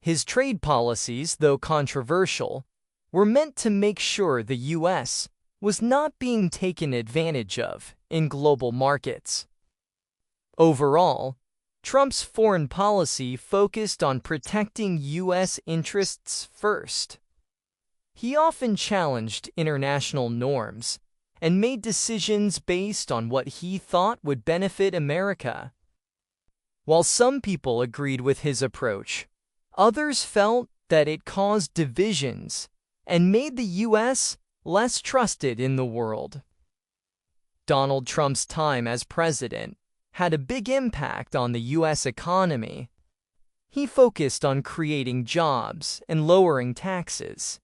His trade policies, though controversial, were meant to make sure the U.S. was not being taken advantage of in global markets. Overall, Trump's foreign policy focused on protecting U.S. interests first. He often challenged international norms and made decisions based on what he thought would benefit America. While some people agreed with his approach, others felt that it caused divisions and made the U.S. less trusted in the world. Donald Trump's time as president had a big impact on the U.S. economy. He focused on creating jobs and lowering taxes.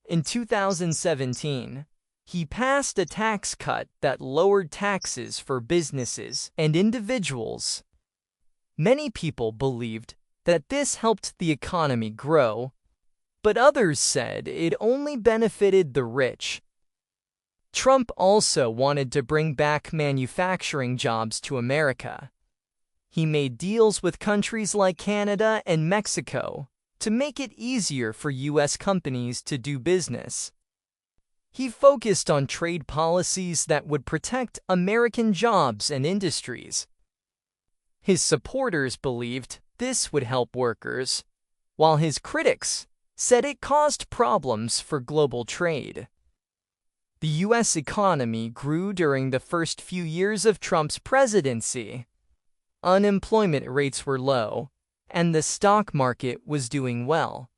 In 2017, he passed a tax cut that lowered taxes for businesses and individuals. Many people believed that this helped the economy grow, but others said it only benefited the rich. Trump also wanted to bring back manufacturing jobs to America. He made deals with countries like Canada and Mexico to make it easier for U.S. companies to do business. He focused on trade policies that would protect American jobs and industries. His supporters believed this would help workers, while his critics said it caused problems for global trade. The U.S. economy grew during the first few years of Trump's presidency. Unemployment rates were low, and the stock market was doing well.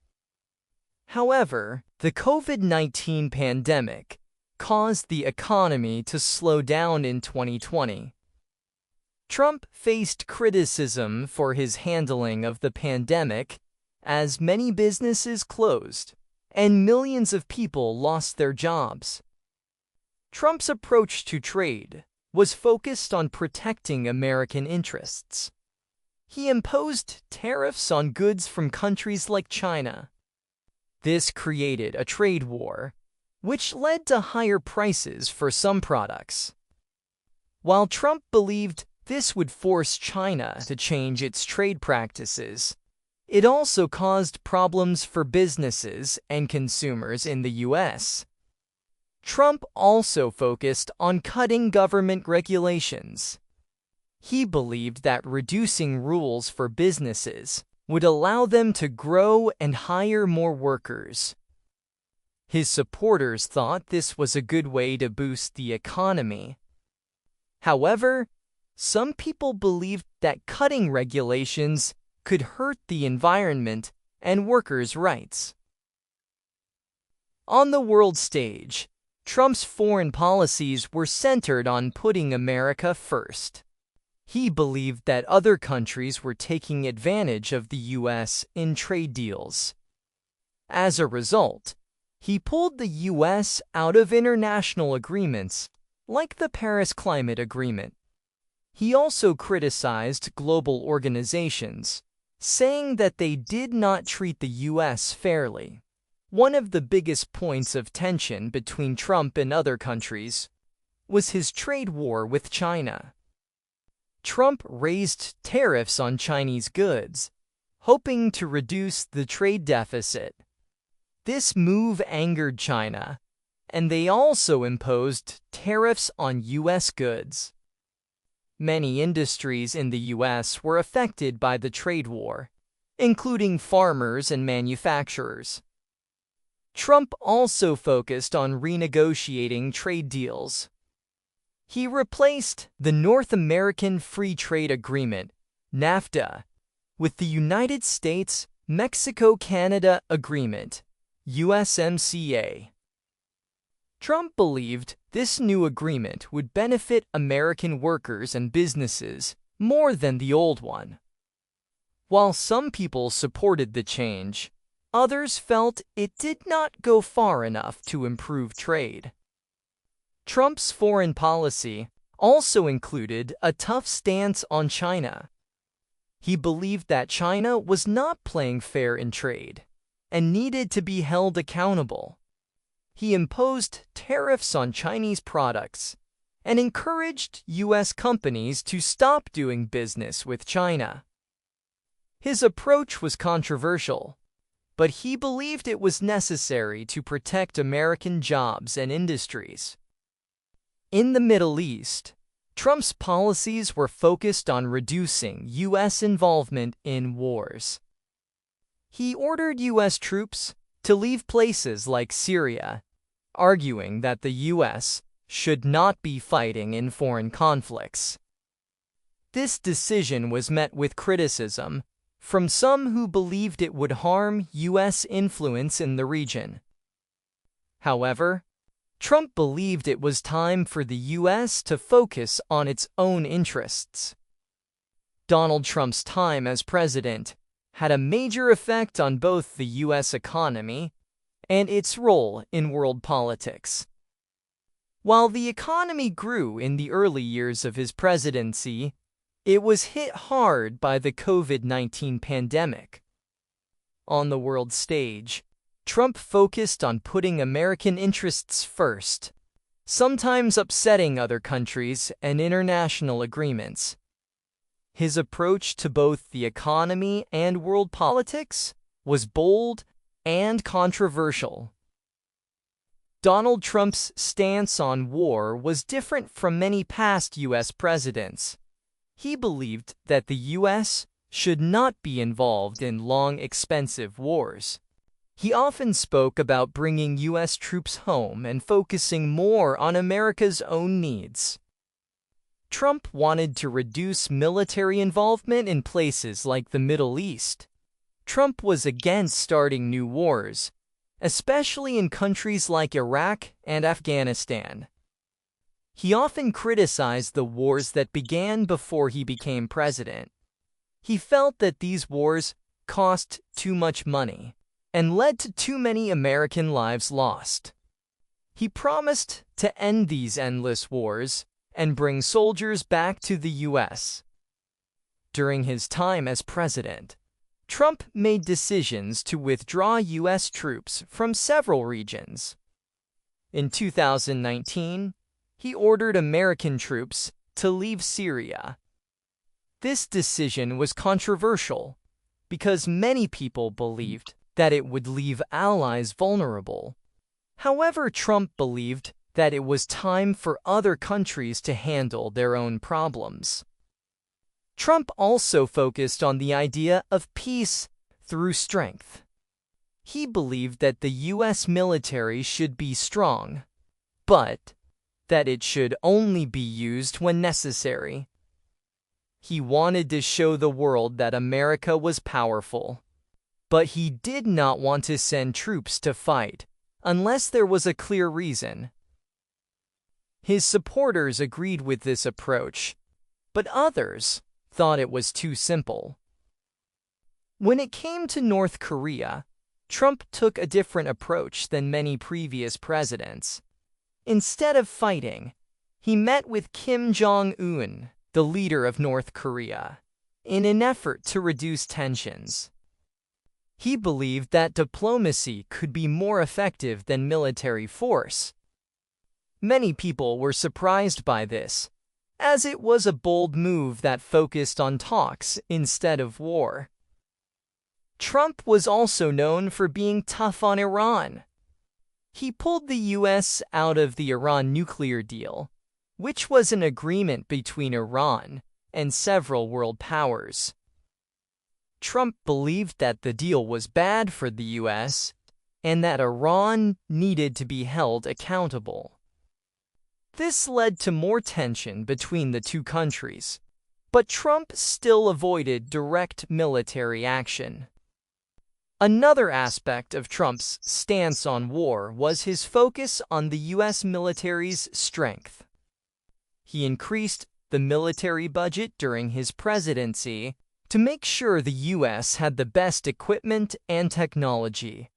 However, the COVID-19 pandemic caused the economy to slow down in 2020. Trump faced criticism for his handling of the pandemic, as many businesses closed and millions of people lost their jobs. Trump's approach to trade was focused on protecting American interests. He imposed tariffs on goods from countries like China. This created a trade war, which led to higher prices for some products. While Trump believed this would force China to change its trade practices, it also caused problems for businesses and consumers in the U.S. Trump also focused on cutting government regulations. He believed that reducing rules for businesses would allow them to grow and hire more workers. His supporters thought this was a good way to boost the economy. However, some people believed that cutting regulations could hurt the environment and workers' rights. On the world stage, Trump's foreign policies were centered on putting America first. He believed that other countries were taking advantage of the U.S. in trade deals. As a result, he pulled the U.S. out of international agreements, like the Paris Climate Agreement. He also criticized global organizations, saying that they did not treat the U.S. fairly. One of the biggest points of tension between Trump and other countries was his trade war with China. Trump raised tariffs on Chinese goods, hoping to reduce the trade deficit. This move angered China, and they also imposed tariffs on U.S. goods. Many industries in the U.S. were affected by the trade war, including farmers and manufacturers. Trump also focused on renegotiating trade deals. He replaced the North American Free Trade Agreement, NAFTA, with the United States-Mexico-Canada Agreement, USMCA. Trump believed this new agreement would benefit American workers and businesses more than the old one. While some people supported the change, others felt it did not go far enough to improve trade. Trump's foreign policy also included a tough stance on China. He believed that China was not playing fair in trade and needed to be held accountable. He imposed tariffs on Chinese products and encouraged U.S. companies to stop doing business with China. His approach was controversial, but he believed it was necessary to protect American jobs and industries. In the Middle East, Trump's policies were focused on reducing U.S. involvement in wars. He ordered U.S. troops to leave places like Syria, arguing that the U.S. should not be fighting in foreign conflicts. This decision was met with criticism from some who believed it would harm U.S. influence in the region. However, Trump believed it was time for the U.S. to focus on its own interests. Donald Trump's time as president had a major effect on both the U.S. economy and its role in world politics. While the economy grew in the early years of his presidency, it was hit hard by the COVID-19 pandemic. On the world stage, Trump focused on putting American interests first, sometimes upsetting other countries and international agreements. His approach to both the economy and world politics was bold and controversial. Donald Trump's stance on war was different from many past U.S. presidents. He believed that the U.S. should not be involved in long, expensive wars. He often spoke about bringing U.S. troops home and focusing more on America's own needs. Trump wanted to reduce military involvement in places like the Middle East. Trump was against starting new wars, especially in countries like Iraq and Afghanistan. He often criticized the wars that began before he became president. He felt that these wars cost too much money and led to too many American lives lost. He promised to end these endless wars and bring soldiers back to the U.S. During his time as president, Trump made decisions to withdraw U.S. troops from several regions. In 2019, he ordered American troops to leave Syria. This decision was controversial because many people believed that it would leave allies vulnerable. However, Trump believed that it was time for other countries to handle their own problems. Trump also focused on the idea of peace through strength. He believed that the U.S. military should be strong, but that it should only be used when necessary. He wanted to show the world that America was powerful, but he did not want to send troops to fight unless there was a clear reason. His supporters agreed with this approach, but others thought it was too simple. When it came to North Korea, Trump took a different approach than many previous presidents. Instead of fighting, he met with Kim Jong-un, the leader of North Korea, in an effort to reduce tensions. He believed that diplomacy could be more effective than military force. Many people were surprised by this, as it was a bold move that focused on talks instead of war. Trump was also known for being tough on Iran. He pulled the U.S. out of the Iran nuclear deal, which was an agreement between Iran and several world powers. Trump believed that the deal was bad for the U.S. and that Iran needed to be held accountable. This led to more tension between the two countries, but Trump still avoided direct military action. Another aspect of Trump's stance on war was his focus on the U.S. military's strength. He increased the military budget during his presidency to make sure the U.S. had the best equipment and technology.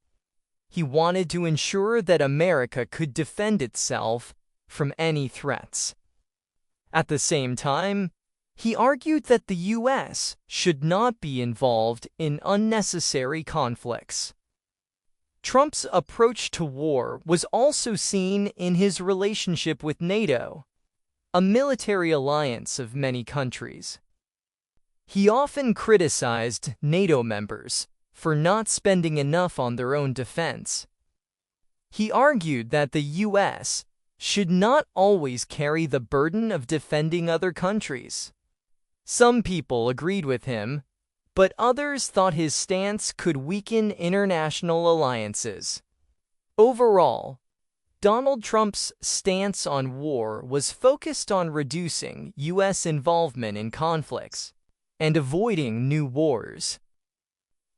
He wanted to ensure that America could defend itself from any threats. At the same time, he argued that the U.S. should not be involved in unnecessary conflicts. Trump's approach to war was also seen in his relationship with NATO, a military alliance of many countries. He often criticized NATO members for not spending enough on their own defense. He argued that the U.S. should not always carry the burden of defending other countries. Some people agreed with him, but others thought his stance could weaken international alliances. Overall, Donald Trump's stance on war was focused on reducing U.S. involvement in conflicts and avoiding new wars.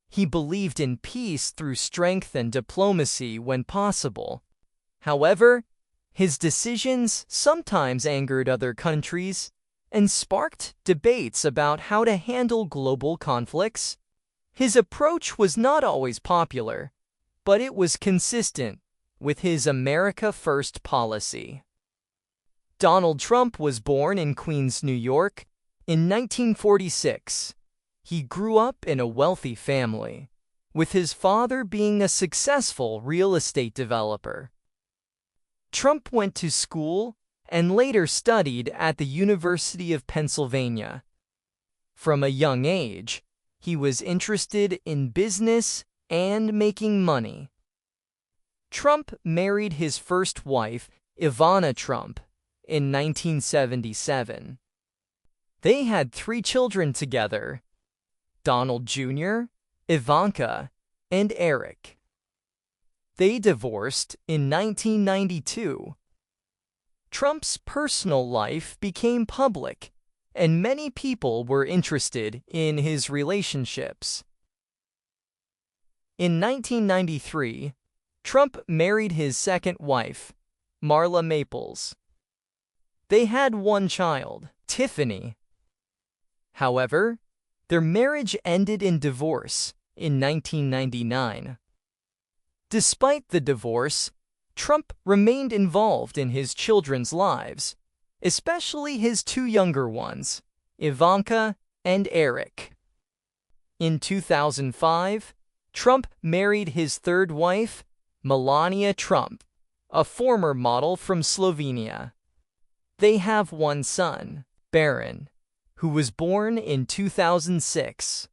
He believed in peace through strength and diplomacy when possible. However, his decisions sometimes angered other countries and sparked debates about how to handle global conflicts. His approach was not always popular, but it was consistent with his America First policy. Donald Trump was born in Queens, New York, in 1946. He grew up in a wealthy family, with his father being a successful real estate developer. Trump went to school and later studied at the University of Pennsylvania. From a young age, he was interested in business and making money. Trump married his first wife, Ivana Trump, in 1977. They had 3 children together: Donald Jr., Ivanka, and Eric. They divorced in 1992. Trump's personal life became public, and many people were interested in his relationships. In 1993, Trump married his second wife, Marla Maples. They had one child, Tiffany. However, their marriage ended in divorce in 1999. Despite the divorce, Trump remained involved in his children's lives, especially his two younger ones, Ivanka and Eric. In 2005, Trump married his third wife, Melania Trump, a former model from Slovenia. They have one son, Baron, who was born in 2006.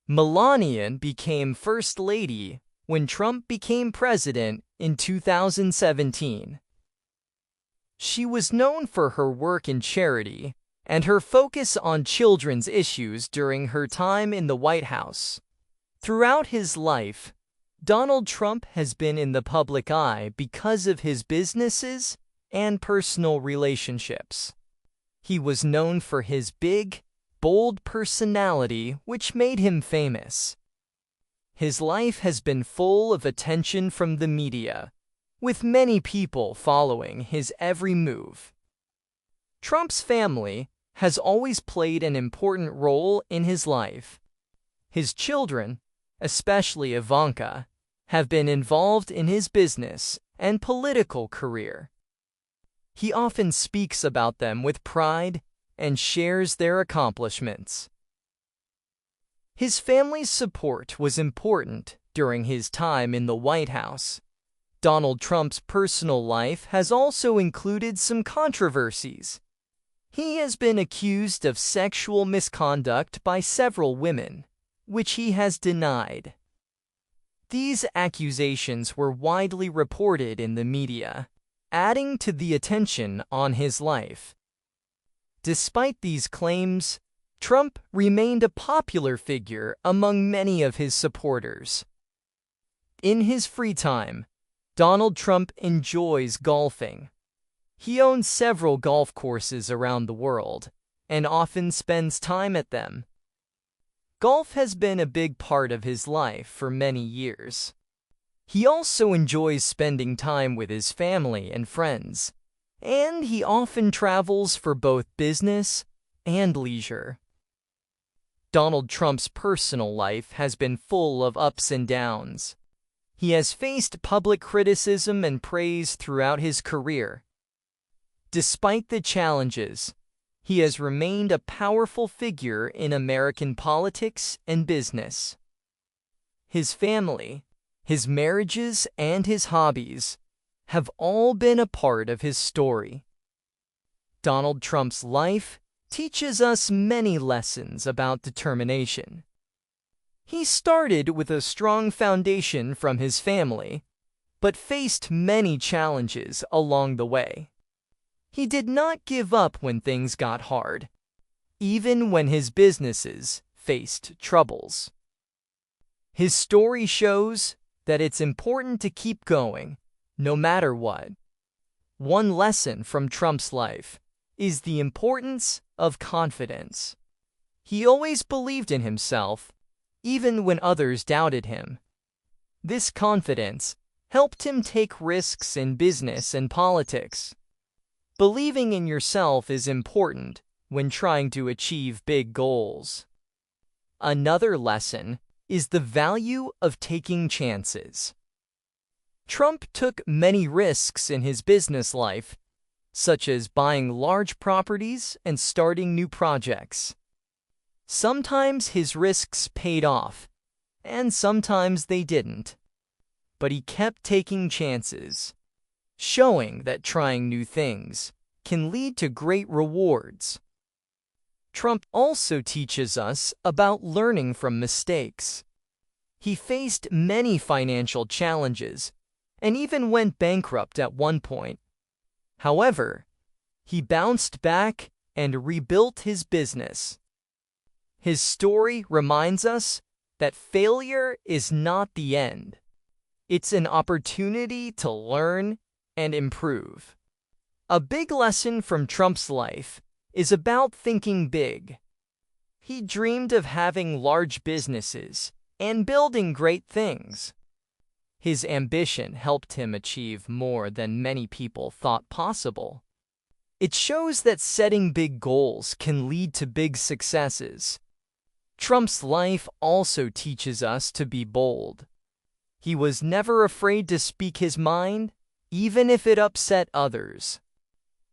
Melania became First Lady when Trump became president in 2017. She was known for her work in charity and her focus on children's issues during her time in the White House. Throughout his life, Donald Trump has been in the public eye because of his businesses and personal relationships. He was known for his big, bold personality, which made him famous. His life has been full of attention from the media, with many people following his every move. Trump's family has always played an important role in his life. His children, especially Ivanka, have been involved in his business and political career. He often speaks about them with pride and shares their accomplishments. His family's support was important during his time in the White House. Donald Trump's personal life has also included some controversies. He has been accused of sexual misconduct by several women, which he has denied. These accusations were widely reported in the media, adding to the attention on his life. Despite these claims, Trump remained a popular figure among many of his supporters. In his free time, Donald Trump enjoys golfing. He owns several golf courses around the world and often spends time at them. Golf has been a big part of his life for many years. He also enjoys spending time with his family and friends, and he often travels for both business and leisure. Donald Trump's personal life has been full of ups and downs. He has faced public criticism and praise throughout his career. Despite the challenges, he has remained a powerful figure in American politics and business. His family, his marriages, and his hobbies have all been a part of his story. Donald Trump's life teaches us many lessons about determination. He started with a strong foundation from his family, but faced many challenges along the way. He did not give up when things got hard, even when his businesses faced troubles. His story shows that it's important to keep going, no matter what. One lesson from Trump's life is the importance of confidence. He always believed in himself, even when others doubted him. This confidence helped him take risks in business and politics. Believing in yourself is important when trying to achieve big goals. Another lesson is the value of taking chances. Trump took many risks in his business life, such as buying large properties and starting new projects. Sometimes his risks paid off, and sometimes they didn't. But he kept taking chances, showing that trying new things can lead to great rewards. Trump also teaches us about learning from mistakes. He faced many financial challenges and even went bankrupt at one point. However, he bounced back and rebuilt his business. His story reminds us that failure is not the end. It's an opportunity to learn and improve. A big lesson from Trump's life is about thinking big. He dreamed of having large businesses and building great things. His ambition helped him achieve more than many people thought possible. It shows that setting big goals can lead to big successes. Trump's life also teaches us to be bold. He was never afraid to speak his mind, even if it upset others.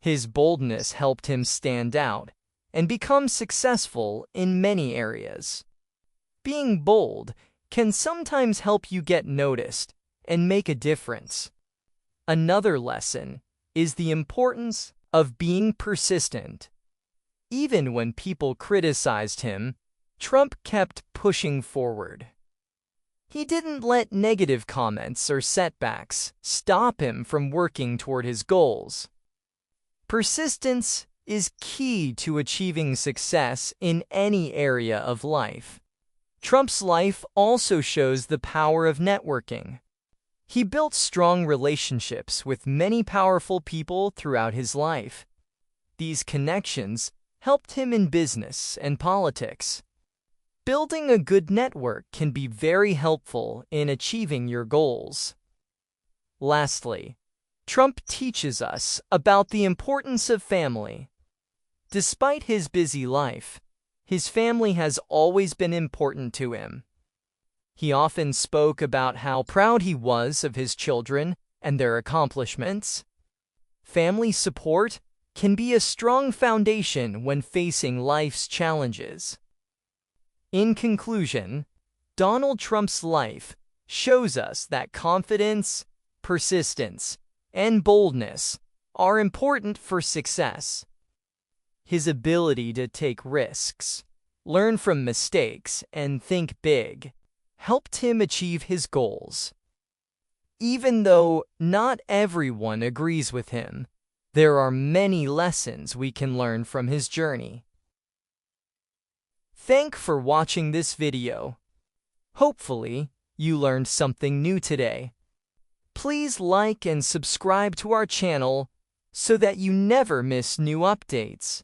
His boldness helped him stand out and become successful in many areas. Being bold can sometimes help you get noticed and make a difference. Another lesson is the importance of being persistent. Even when people criticized him, Trump kept pushing forward. He didn't let negative comments or setbacks stop him from working toward his goals. Persistence is key to achieving success in any area of life. Trump's life also shows the power of networking. He built strong relationships with many powerful people throughout his life. These connections helped him in business and politics. Building a good network can be very helpful in achieving your goals. Lastly, Trump teaches us about the importance of family. Despite his busy life, his family has always been important to him. He often spoke about how proud he was of his children and their accomplishments. Family support can be a strong foundation when facing life's challenges. In conclusion, Donald Trump's life shows us that confidence, persistence, and boldness are important for success. His ability to take risks, learn from mistakes, and think big helped him achieve his goals. Even though not everyone agrees with him, there are many lessons we can learn from his journey. Thanks for watching this video. Hopefully, you learned something new today. Please like and subscribe to our channel so that you never miss new updates.